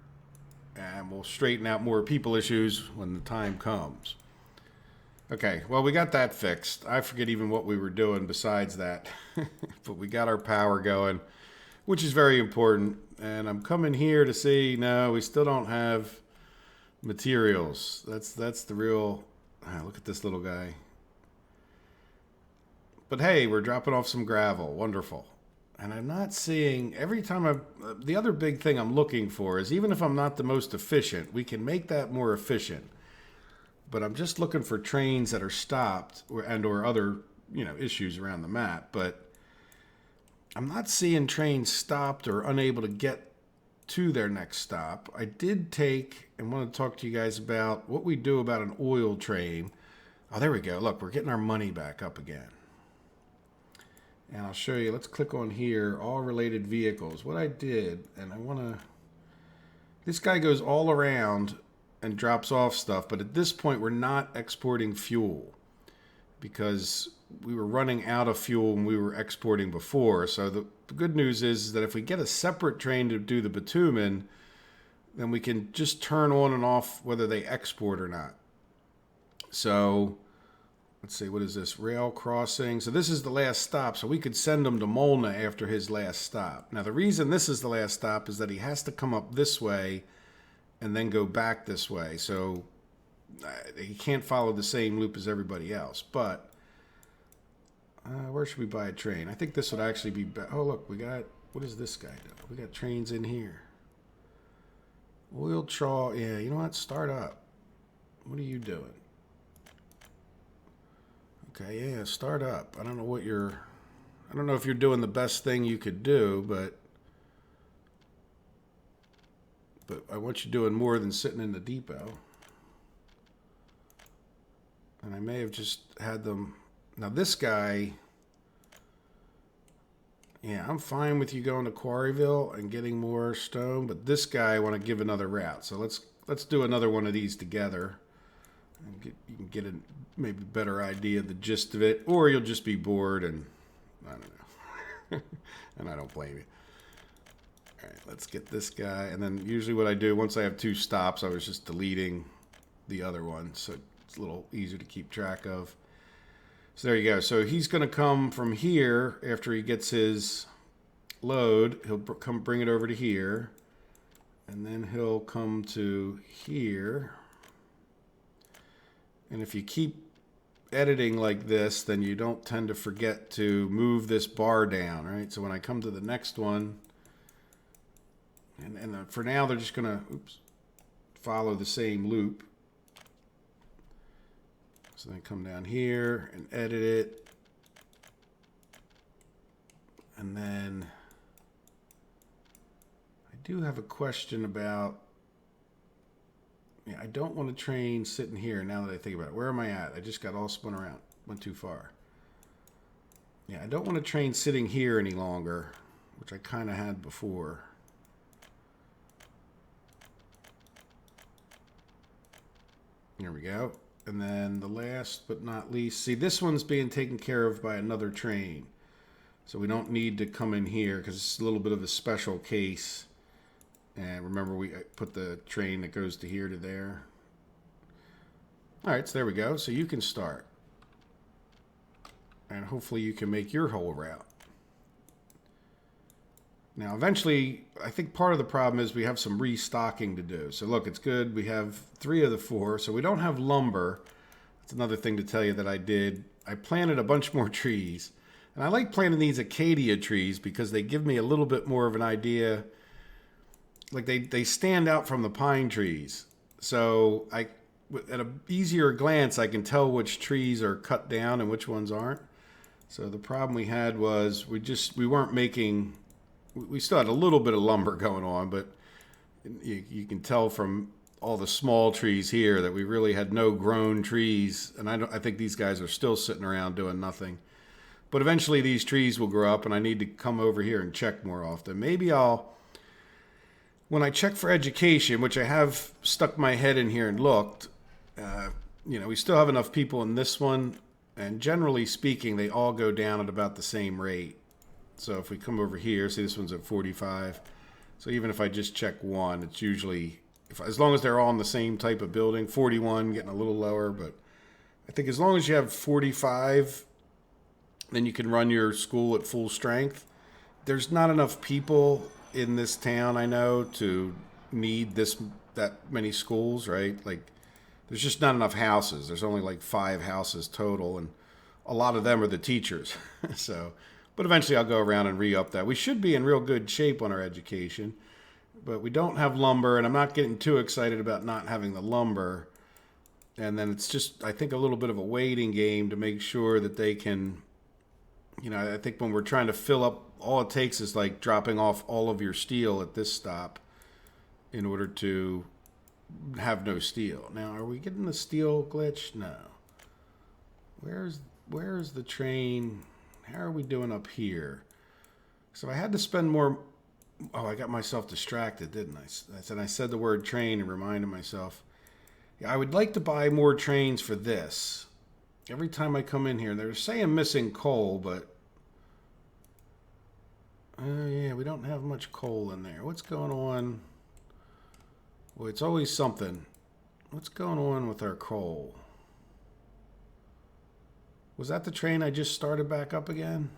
and we'll straighten out more people issues when the time comes. Okay, well, we got that fixed. I forget even what we were doing besides that, but we got our power going, which is very important. And I'm coming here to see, no, we still don't have materials. That's the real... look at this little guy. But hey, we're dropping off some gravel. Wonderful. And I'm not seeing... Every time the other big thing I'm looking for is, even if I'm not the most efficient, we can make that more efficient. But I'm just looking for trains that are stopped or other, issues around the map. But I'm not seeing trains stopped or unable to get to their next stop. I did take and want to talk to you guys about what we do about an oil train. Oh, there we go. Look, we're getting our money back up again. And I'll show you. Let's click on here, all related vehicles. What I did, and I want to... This guy goes all around and drops off stuff, but at this point we're not exporting fuel because we were running out of fuel when we were exporting before. So the good news is that if we get a separate train to do the bitumen, then we can just turn on and off whether they export or not. So let's see, what is this? Rail crossing. So this is the last stop. So we could send him to Molna after his last stop. Now the reason this is the last stop is that he has to come up this way and then go back this way. So he can't follow the same loop as everybody else. But where should we buy a train? I think this would actually be better. Oh, look, we got... What does this guy do? We got trains in here. Oil trawl. Yeah, you know what? Start up. What are you doing? Okay, yeah, start up. I don't know what you're... I don't know if you're doing the best thing you could do, but I want you doing more than sitting in the depot. And I may have just had them... Now this guy... Yeah, I'm fine with you going to Quarryville and getting more stone, but this guy I want to give another route. So let's do another one of these together. And you can get a maybe better idea of the gist of it, or you'll just be bored and I don't know. And I don't blame you. All right, let's get this guy. And then usually what I do, once I have 2 stops, I was just deleting the other one, so it's a little easier to keep track of. So there you go. So he's going to come from here after he gets his load. He'll come bring it over to here, and then he'll come to here. And if you keep editing like this, then you don't tend to forget to move this bar down, right? So when I come to the next one, and for now they're just going to follow the same loop. So then come down here and edit it. And then I do have a question about, I don't want a train sitting here now that I think about it. Where am I at? I just got all spun around. Went too far. Yeah, I don't want a train sitting here any longer, which I kind of had before. There we go. And then the last but not least, see, this one's being taken care of by another train. So we don't need to come in here because it's a little bit of a special case. And remember, we put the train that goes to here to there. All right, so there we go. So you can start. And hopefully you can make your whole route. Now, eventually, I think part of the problem is we have some restocking to do. So look, it's good. We have 3 of the 4. So we don't have lumber. That's another thing to tell you that I did. I planted a bunch more trees. And I like planting these acacia trees because they give me a little bit more of an idea. Like they stand out from the pine trees. So at an easier glance, I can tell which trees are cut down and which ones aren't. So the problem we had was we weren't making... We still had a little bit of lumber going on, but you can tell from all the small trees here that we really had no grown trees. And I think these guys are still sitting around doing nothing. But eventually these trees will grow up, and I need to come over here and check more often. Maybe when I check for education, which I have stuck my head in here and looked, we still have enough people in this one. And generally speaking, they all go down at about the same rate. So if we come over here, see this one's at 45. So even if I just check one, it's usually, as long as they're all in the same type of building, 41, getting a little lower. But I think as long as you have 45, then you can run your school at full strength. There's not enough people in this town, I know, to need that many schools, right? Like, there's just not enough houses. There's only like 5 houses total, and a lot of them are the teachers. So... But eventually I'll go around and re-up that. We should be in real good shape on our education, but we don't have lumber, and I'm not getting too excited about not having the lumber. And then it's just, I think, a little bit of a waiting game to make sure that they can, I think when we're trying to fill up, all it takes is like dropping off all of your steel at this stop in order to have no steel. Now, are we getting the steel glitch? No. Where's the train? How are we doing up here? So I had to spend more... Oh, I got myself distracted, didn't I? I said the word train and reminded myself. Yeah, I would like to buy more trains for this. Every time I come in here, they're saying missing coal, but... yeah, we don't have much coal in there. What's going on? Well, it's always something. What's going on with our coal? Was that the train I just started back up again?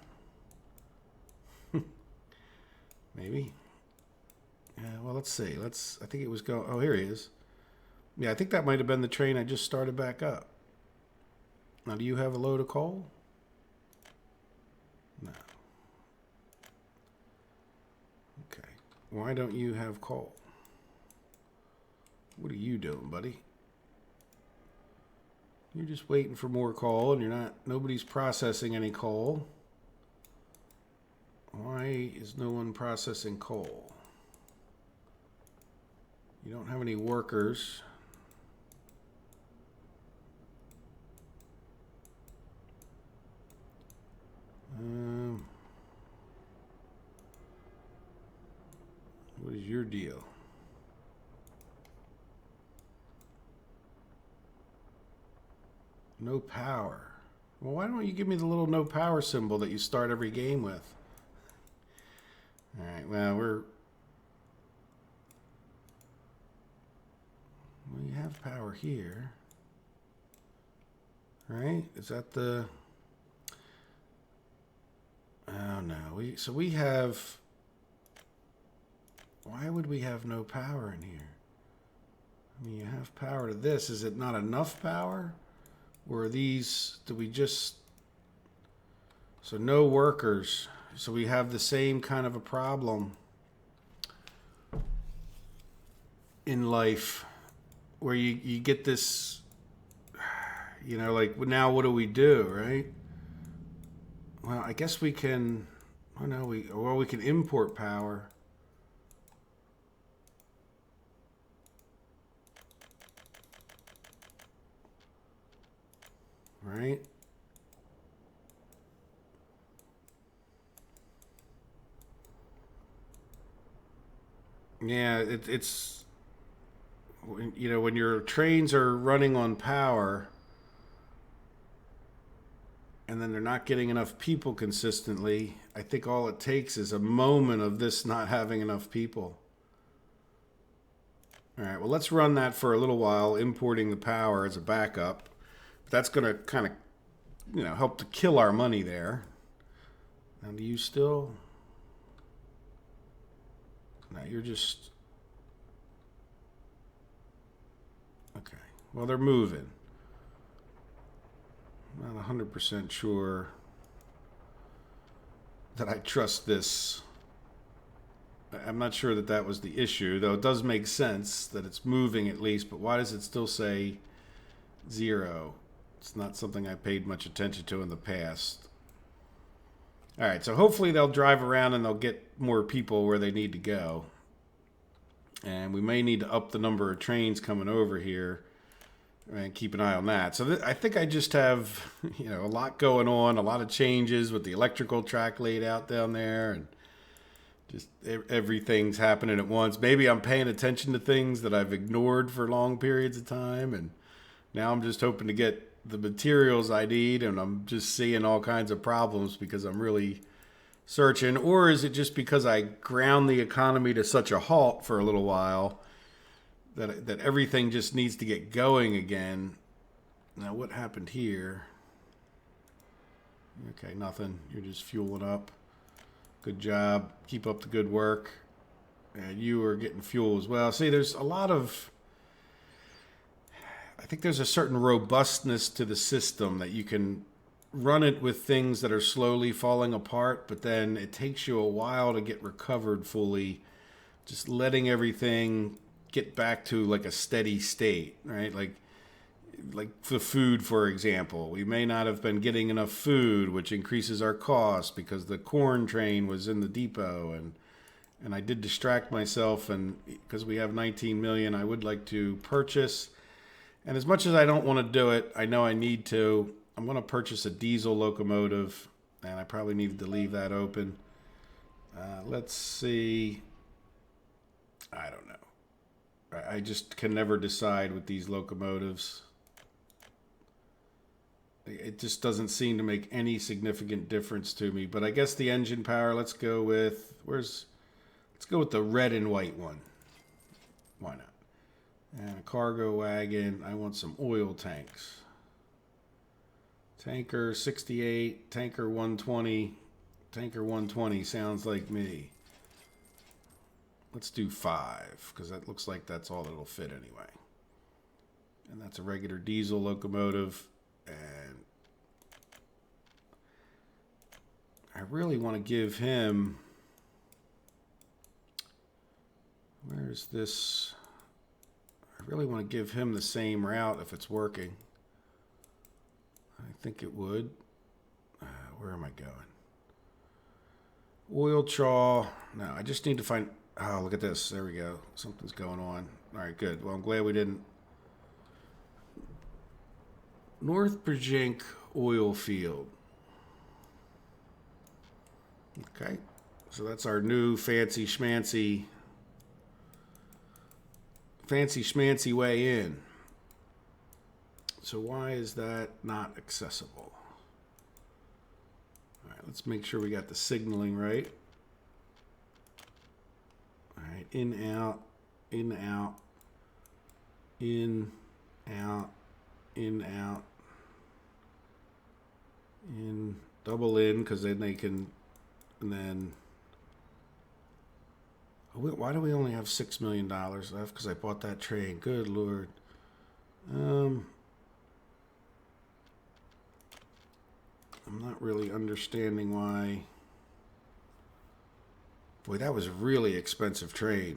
Maybe. Yeah, well, let's see. I think it was going... Oh, here he is. Yeah, I think that might have been the train I just started back up. Now, do you have a load of coal? No. Okay. Why don't you have coal? What are you doing, buddy? You're just waiting for more coal, and nobody's processing any coal. Why is no one processing coal? You don't have any workers. What is your deal? No power. Well, why don't you give me the little no power symbol that you start every game with? All right, well, We have power here. Right? Is that the... Oh, no. So we have... Why would we have no power in here? I mean, you have power to this. Is it not enough power? Or are these... Do we just... So no workers. So we have the same kind of a problem in life where you get this, you know, like, now what do we do, right? Well, I guess we can, oh no, we can import power. Right? Yeah, it's, you know, when your trains are running on power and then they're not getting enough people consistently, I think all it takes is a moment of this not having enough people. All right, well, let's run that for a little while, importing the power as a backup. That's going to kind of, you know, help to kill our money there. Now, do you still... No, you're just... Okay. Well, they're moving. I'm not 100% sure that I trust this. I'm not sure that that was the issue, though it does make sense that it's moving at least, but why does it still say 0? It's not something I paid much attention to in the past. All right, so hopefully they'll drive around and they'll get more people where they need to go. And we may need to up the number of trains coming over here and keep an eye on that. So I think I just have, you know, a lot going on, a lot of changes with the electrical track laid out down there, and just everything's happening at once. Maybe I'm paying attention to things that I've ignored for long periods of time, and now I'm just hoping to get the materials I need, and I'm just seeing all kinds of problems because I'm really searching. Or is it just because I ground the economy to such a halt for a little while that everything just needs to get going again? Now, what happened here? Okay, nothing. You're just fueling up. Good job. Keep up the good work. And you are getting fuel as well. See, there's a lot of... I think there's a certain robustness to the system that you can run it with things that are slowly falling apart, but then it takes you a while to get recovered fully. Just letting everything get back to like a steady state, right? Like the food, for example. We may not have been getting enough food, which increases our cost because the corn train was in the depot, and I did distract myself, and because we have 19 million, I would like to purchase. And as much as I don't want to do it, I know I need to. I'm going to purchase a diesel locomotive, and I probably needed to leave that open. Let's see. I don't know. I just can never decide with these locomotives. It just doesn't seem to make any significant difference to me. But I guess the engine power, let's go with, let's go with the red and white one. Why not? And a cargo wagon. I want some oil tanks. Tanker 68, tanker 120. Tanker 120 sounds like me. Let's do 5, because that looks like that's all that'll fit anyway. And that's a regular diesel locomotive. And I really want to give him... Where's this... I really want to give him the same route if it's working. I think it would. Where am I going? Oil chaw. No, I just need to find... Oh, look at this. There we go. Something's going on. All right, good. Well, I'm glad we didn't... North Brjink oil field. Okay. So that's our new fancy schmancy way in. So why is that not accessible? All right, let's make sure we got the signaling right. All right, in, out, in, out, in, out, in, double in, because then they can, and then, why do we only have $6 million left? Because I bought that trade. Good Lord. I'm not really understanding why. Boy, that was a really expensive trade.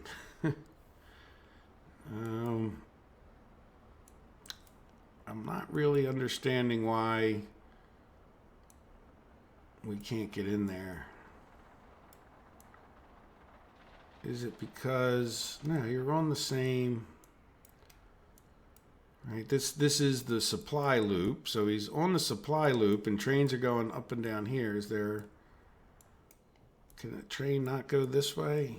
I'm not really understanding why we can't get in there. Is it because, no, you're on the same, right? This is the supply loop. So he's on the supply loop and trains are going up and down here. Is there, can a train not go this way?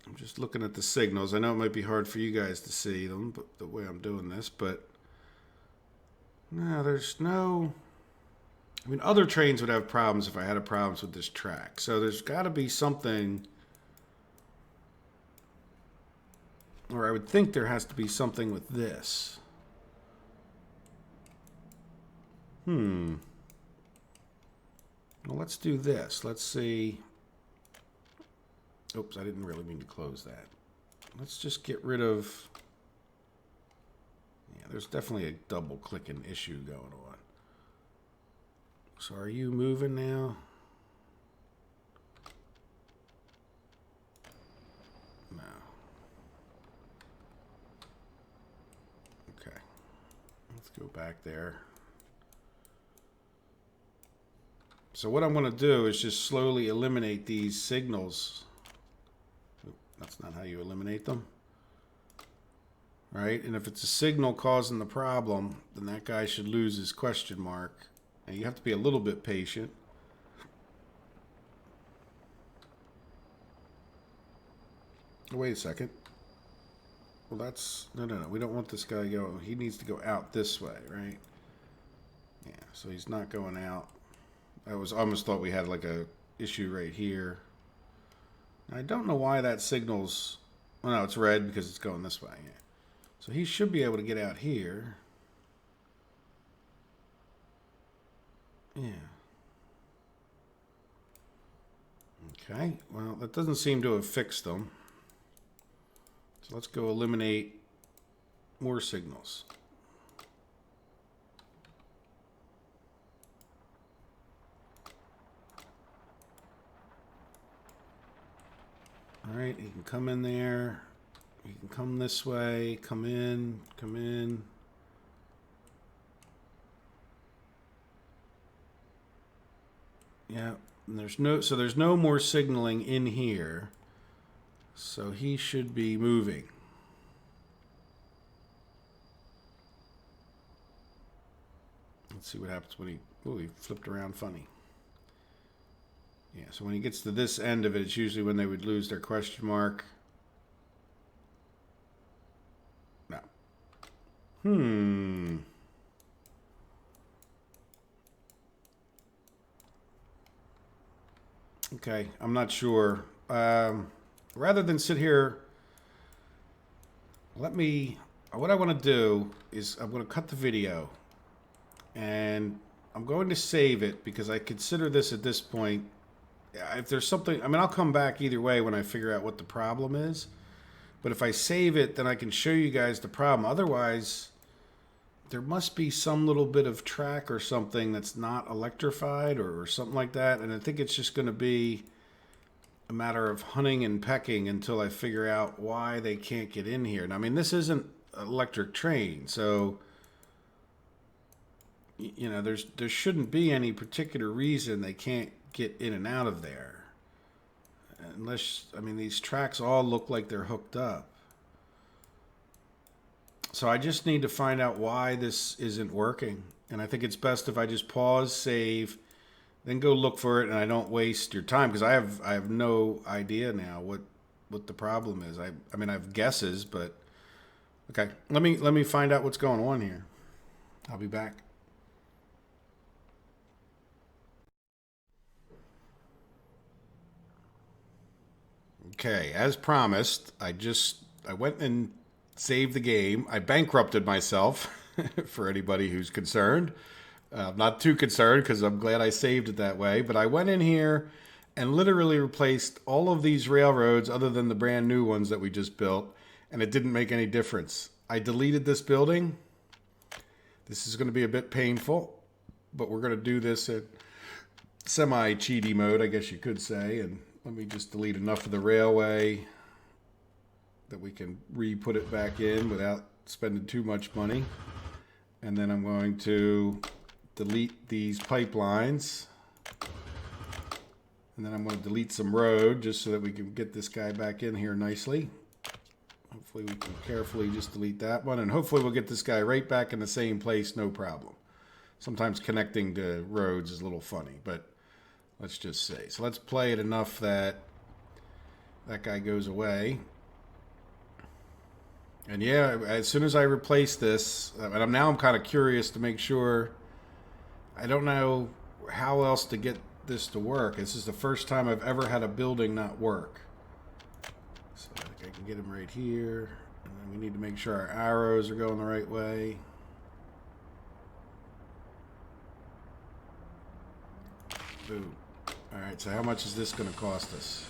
I'm just looking at the signals. I know it might be hard for you guys to see them, but the way I'm doing this, but no, there's no, I mean, other trains would have problems if I had a problems with this track. So there's got to be something, or I would think there has to be something with this. Well, let's do this. Let's see. Oops, I didn't really mean to close that. Let's just get rid of, yeah, there's definitely a double clicking issue going on. So are you moving now? No. Okay. Let's go back there. So what I'm going to do is just slowly eliminate these signals. That's not how you eliminate them. Right? And if it's a signal causing the problem, then that guy should lose his question mark. Now you have to be a little bit patient. Wait a second. Well, that's, no. We don't want this guy to go, he needs to go out this way, right? Yeah, so he's not going out. I almost thought we had like a issue right here. I don't know why that signals, well, no, it's red because it's going this way. Yeah. So he should be able to get out here. Yeah. Okay, well, that doesn't seem to have fixed them. So let's go eliminate more signals. All right, he can come in there. He can come this way, come in, come in. Yeah, and there's no more signaling in here. So he should be moving. Let's see what happens when he, oh, he flipped around funny. Yeah, so when he gets to this end of it, it's usually when they would lose their question mark. No. Okay, I'm not sure. Rather than sit here, what I want to do is I'm going to cut the video. And I'm going to save it because I consider this at this point, if there's something, I mean, I'll come back either way when I figure out what the problem is. But if I save it, then I can show you guys the problem. Otherwise, there must be some little bit of track or something that's not electrified or something like that. And I think it's just going to be a matter of hunting and pecking until I figure out why they can't get in here. And I mean, this isn't an electric train, so you know, there shouldn't be any particular reason they can't get in and out of there. Unless, I mean, these tracks all look like they're hooked up. So I just need to find out why this isn't working. And I think it's best if I just pause, save, then go look for it, and I don't waste your time, because I have no idea now what the problem is. I mean, I have guesses, but okay. Let me find out what's going on here. I'll be back. Okay, as promised, I went and saved the game. I bankrupted myself for anybody who's concerned. I'm not too concerned because I'm glad I saved it that way. But I went in here and literally replaced all of these railroads other than the brand new ones that we just built. And it didn't make any difference. I deleted this building. This is going to be a bit painful, but we're going to do this at semi-cheaty mode, I guess you could say. And let me just delete enough of the railway that we can re-put it back in without spending too much money. And then I'm going to delete these pipelines. And then I'm going to delete some road just so that we can get this guy back in here nicely. Hopefully we can carefully just delete that one. And hopefully we'll get this guy right back in the same place, no problem. Sometimes connecting to roads is a little funny, but let's just say. So let's play it enough that that guy goes away. And yeah, as soon as I replace this, and now I'm kind of curious to make sure. I don't know how else to get this to work. This is the first time I've ever had a building not work. So I think I can get him right here. And then we need to make sure our arrows are going the right way. Boom. Alright, so how much is this going to cost us?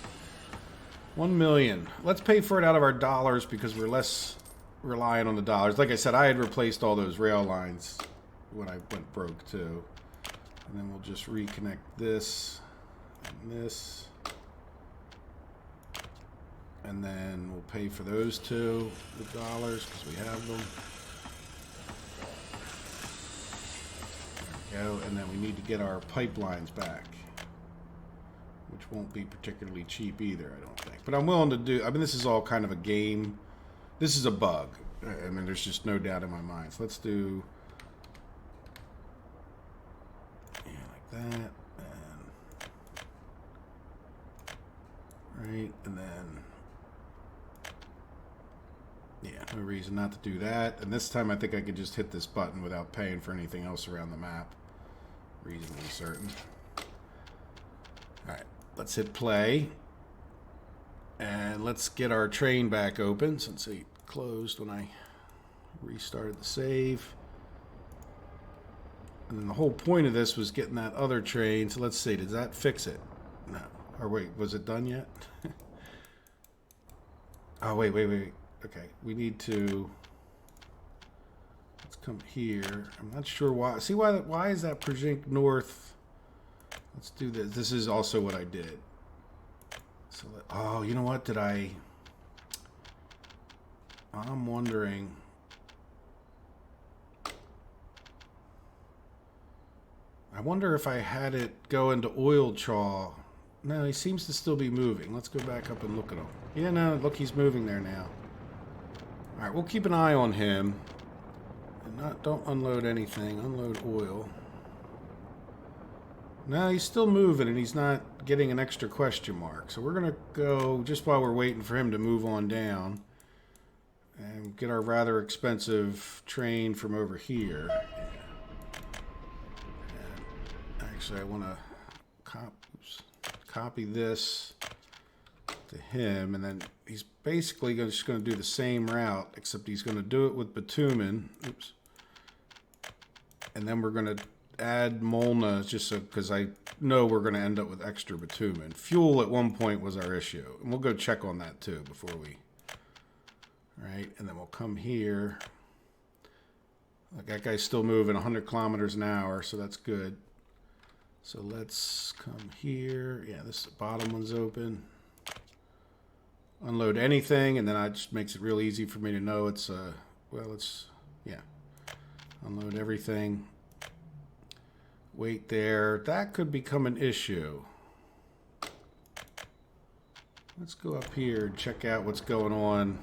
1 million. Let's pay for it out of our dollars because we're less reliant on the dollars. Like I said, I had replaced all those rail lines when I went broke too. And then we'll just reconnect this and this. And then we'll pay for those two with dollars because we have them. There we go. And then we need to get our pipelines back, which won't be particularly cheap either, I don't think. But I'm willing to do, I mean, this is all kind of a game. This is a bug. I mean, there's just no doubt in my mind. So let's do, yeah, like that. And, right, and then, yeah, no reason not to do that. And this time I think I could just hit this button without paying for anything else around the map. Reasonably certain. Alright, let's hit play. And let's get our train back open since it closed when I restarted the save. And then the whole point of this was getting that other train. So let's see, did that fix it? No. Or wait, was it done yet? Oh, wait. Okay, we need to... Let's come here. I'm not sure why. See why is that project north? Let's do this. This is also what I did. So oh, you know what? Did I? I'm wondering. I wonder if I had it go into oil chaw. No, he seems to still be moving. Let's go back up and look at him. Yeah, no, look, he's moving there now. All right, we'll keep an eye on him. Don't unload anything. Unload oil. No, he's still moving, and he's not getting an extra question mark. So we're going to go, just while we're waiting for him to move on down, and get our rather expensive train from over here. And actually, I want to copy this to him, and then he's basically just going to do the same route, except he's going to do it with bitumen. Oops. And then we're going to add Molna just so, because I know we're going to end up with extra bitumen. Fuel at one point was our issue. And we'll go check on that too before we... Right, and then we'll come here. Like that guy's still moving 100 kilometers an hour, so that's good. So let's come here. Yeah, this bottom one's open. Unload anything, and then it just makes it real easy for me to know it's, well, it's, yeah. Unload everything. Wait there. That could become an issue. Let's go up here and check out what's going on.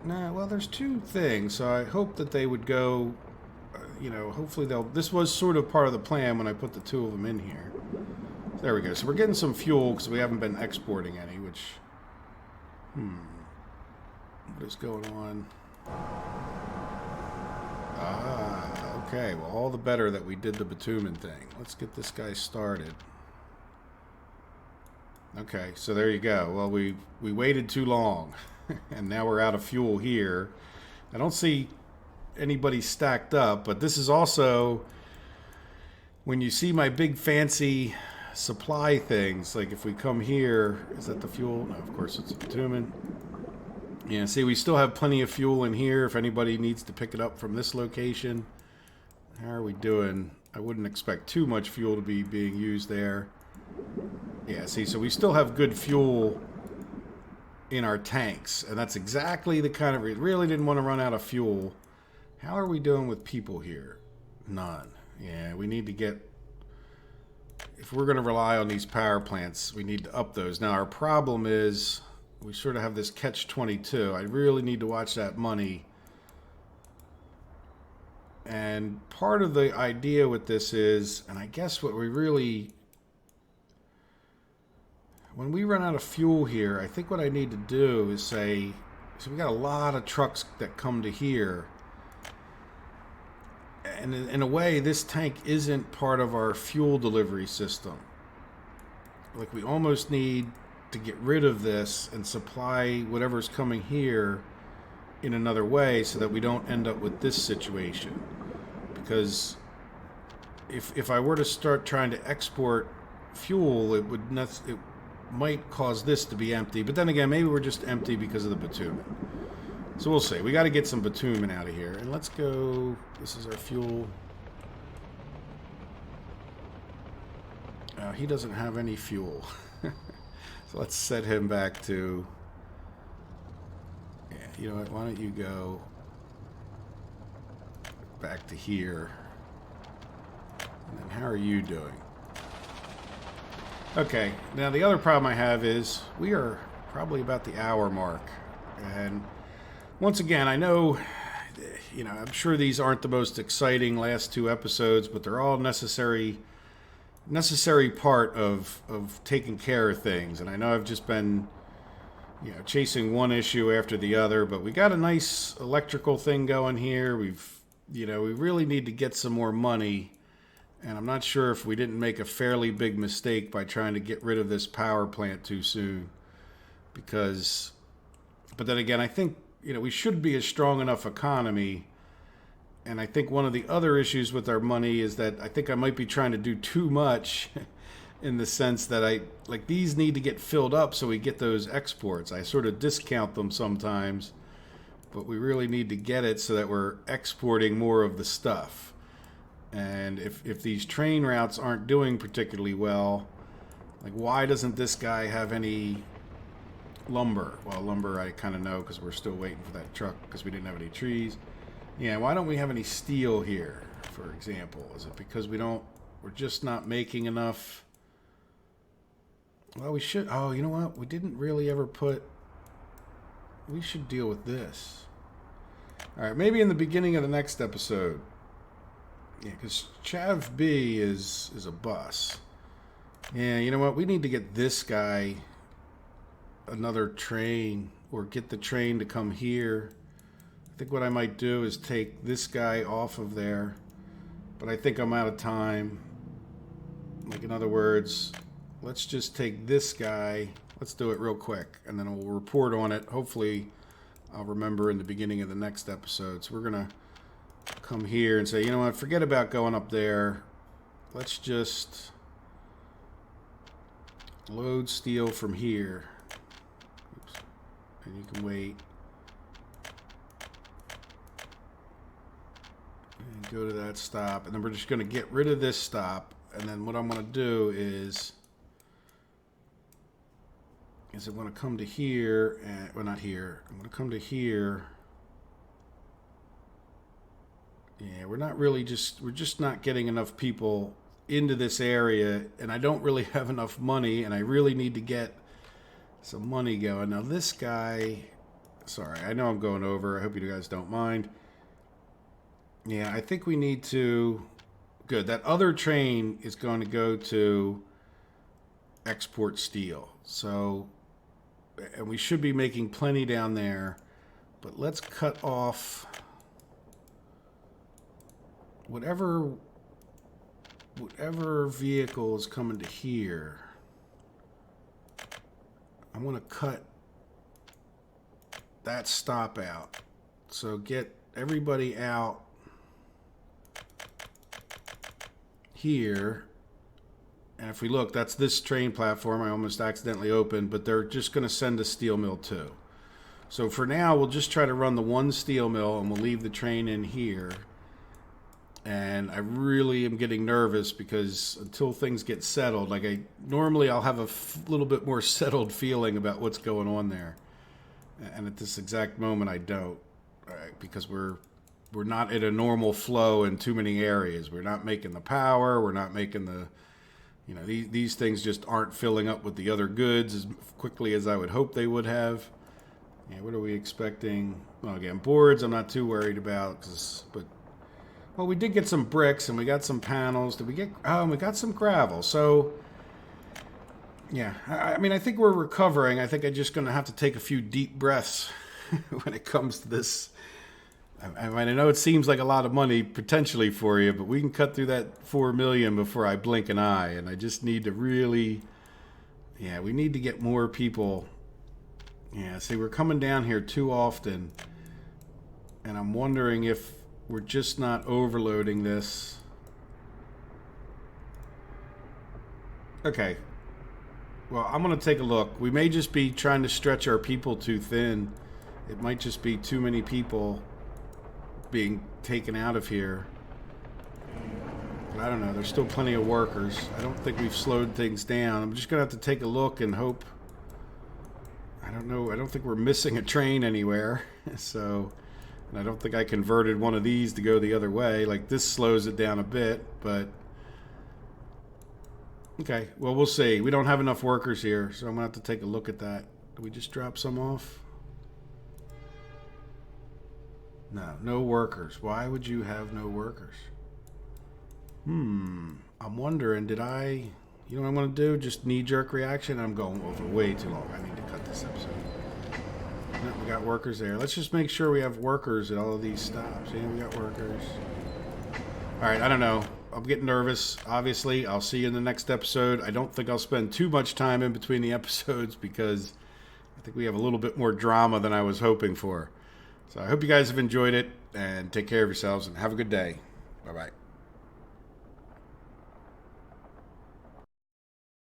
Nah, well, there's two things, so I hope that they would go, you know, hopefully they'll... This was sort of part of the plan when I put the two of them in here. There we go. So we're getting some fuel because we haven't been exporting any, which... What is going on? Ah, okay. Well, all the better that we did the bitumen thing. Let's get this guy started. Okay, so there you go. Well, we waited too long, and now we're out of fuel here. I don't see anybody stacked up, but this is also when you see my big fancy supply things. Like if we come here, is that the fuel? No, of course it's a bitumen. Yeah, see, we still have plenty of fuel in here if anybody needs to pick it up from this location. How are we doing? I wouldn't expect too much fuel to be being used there. Yeah, see, so we still have good fuel in our tanks, and that's exactly the kind of... We really didn't want to run out of fuel. How are we doing with people here? None. Yeah, we need to get... If we're going to rely on these power plants, we need to up those. Now, our problem is we sort of have this catch-22. I really need to watch that money. And part of the idea with this is, and I guess what we really... When we run out of fuel here, I think what I need to do is say... So we got a lot of trucks that come to here. And in a way, this tank isn't part of our fuel delivery system. Like, we almost need to get rid of this and supply whatever's coming here in another way so that we don't end up with this situation. Because if I were to start trying to export fuel, it might cause this to be empty. But then again, maybe we're just empty because of the bitumen. So we'll see. We got to get some bitumen out of here. And let's go... This is our fuel. He doesn't have any fuel. So let's set him back to... Yeah, you know what? Why don't you go back to here. And then how are you doing? Okay. Now the other problem I have is we are probably about the hour mark. And... Once again, I know, I'm sure these aren't the most exciting last two episodes, but they're all necessary part of taking care of things. And I know I've just been, chasing one issue after the other, but we got a nice electrical thing going here. We really need to get some more money. And I'm not sure if we didn't make a fairly big mistake by trying to get rid of this power plant too soon. But then again, I think, we should be a strong enough economy. And I think one of the other issues with our money is that I think I might be trying to do too much in the sense that these need to get filled up so we get those exports. I sort of discount them sometimes, but we really need to get it so that we're exporting more of the stuff. And if these train routes aren't doing particularly well, like why doesn't this guy have any... lumber. Well, lumber I kind of know because we're still waiting for that truck because we didn't have any trees. Yeah, why don't we have any steel here, for example? Is it because we're just not making enough? Well, we should. Oh, you know what? We didn't really ever we should deal with this. All right, maybe in the beginning of the next episode. Yeah, because Chav B is a bus. Yeah, you know what? We need to get this guy... another train, or get the train to come here. I think what I might do is take this guy off of there, but I think I'm out of time. Like, in other words, let's just take this guy. Let's do it real quick, and then we'll report on it. Hopefully, I'll remember in the beginning of the next episode. So we're going to come here and say, you know what, forget about going up there. Let's just load steel from here. And you can wait and go to that stop, and then we're just going to get rid of this stop. And then what I'm going to do is I'm going to come to here, and well, not here. I'm going to come to here. Yeah, we're just not getting enough people into this area, and I don't really have enough money, and I really need to get some money going. Now this guy, sorry, I know I'm going over. I hope you guys don't mind. Yeah, I think we need to, good. That other train is going to go to export steel. So, and we should be making plenty down there, but let's cut off whatever vehicle is coming to here. I want to cut that stop out. So get everybody out here. And if we look, that's this train platform I almost accidentally opened, but they're just going to send a steel mill too. So for now, we'll just try to run the one steel mill and we'll leave the train in here. And I really am getting nervous because until things get settled, like normally I'll have a little bit more settled feeling about what's going on there. And at this exact moment, I don't, because we're not in a normal flow in too many areas. We're not making the power. We're not making the, you know, these things just aren't filling up with the other goods as quickly as I would hope they would have. Yeah, what are we expecting? Well, again, boards I'm not too worried about, but well, we did get some bricks and we got some panels. Did we get? Oh, and we got some gravel. So, yeah, I mean, I think we're recovering. I think I'm just going to have to take a few deep breaths when it comes to this. I mean, I know it seems like a lot of money potentially for you, but we can cut through that 4 million before I blink an eye. And I just need to really, yeah, we need to get more people. Yeah, see, we're coming down here too often. And I'm wondering if we're just not overloading this. Okay. Well, I'm going to take a look. We may just be trying to stretch our people too thin. It might just be too many people being taken out of here. But I don't know. There's still plenty of workers. I don't think we've slowed things down. I'm just going to have to take a look and hope. I don't know. I don't think we're missing a train anywhere. So, and I don't think I converted one of these to go the other way. Like, this slows it down a bit, but okay. Well, we'll see. We don't have enough workers here, so I'm going to have to take a look at that. Did we just drop some off? No workers. Why would you have no workers? I'm wondering, did I... You know what I'm going to do? Just knee-jerk reaction. I'm going over way too long. I need to cut this episode. No, we got workers there. Let's just make sure we have workers at all of these stops. Yeah, we got workers. All right, I don't know. I'm getting nervous, obviously. I'll see you in the next episode. I don't think I'll spend too much time in between the episodes because I think we have a little bit more drama than I was hoping for. So I hope you guys have enjoyed it, and take care of yourselves, and have a good day. Bye-bye.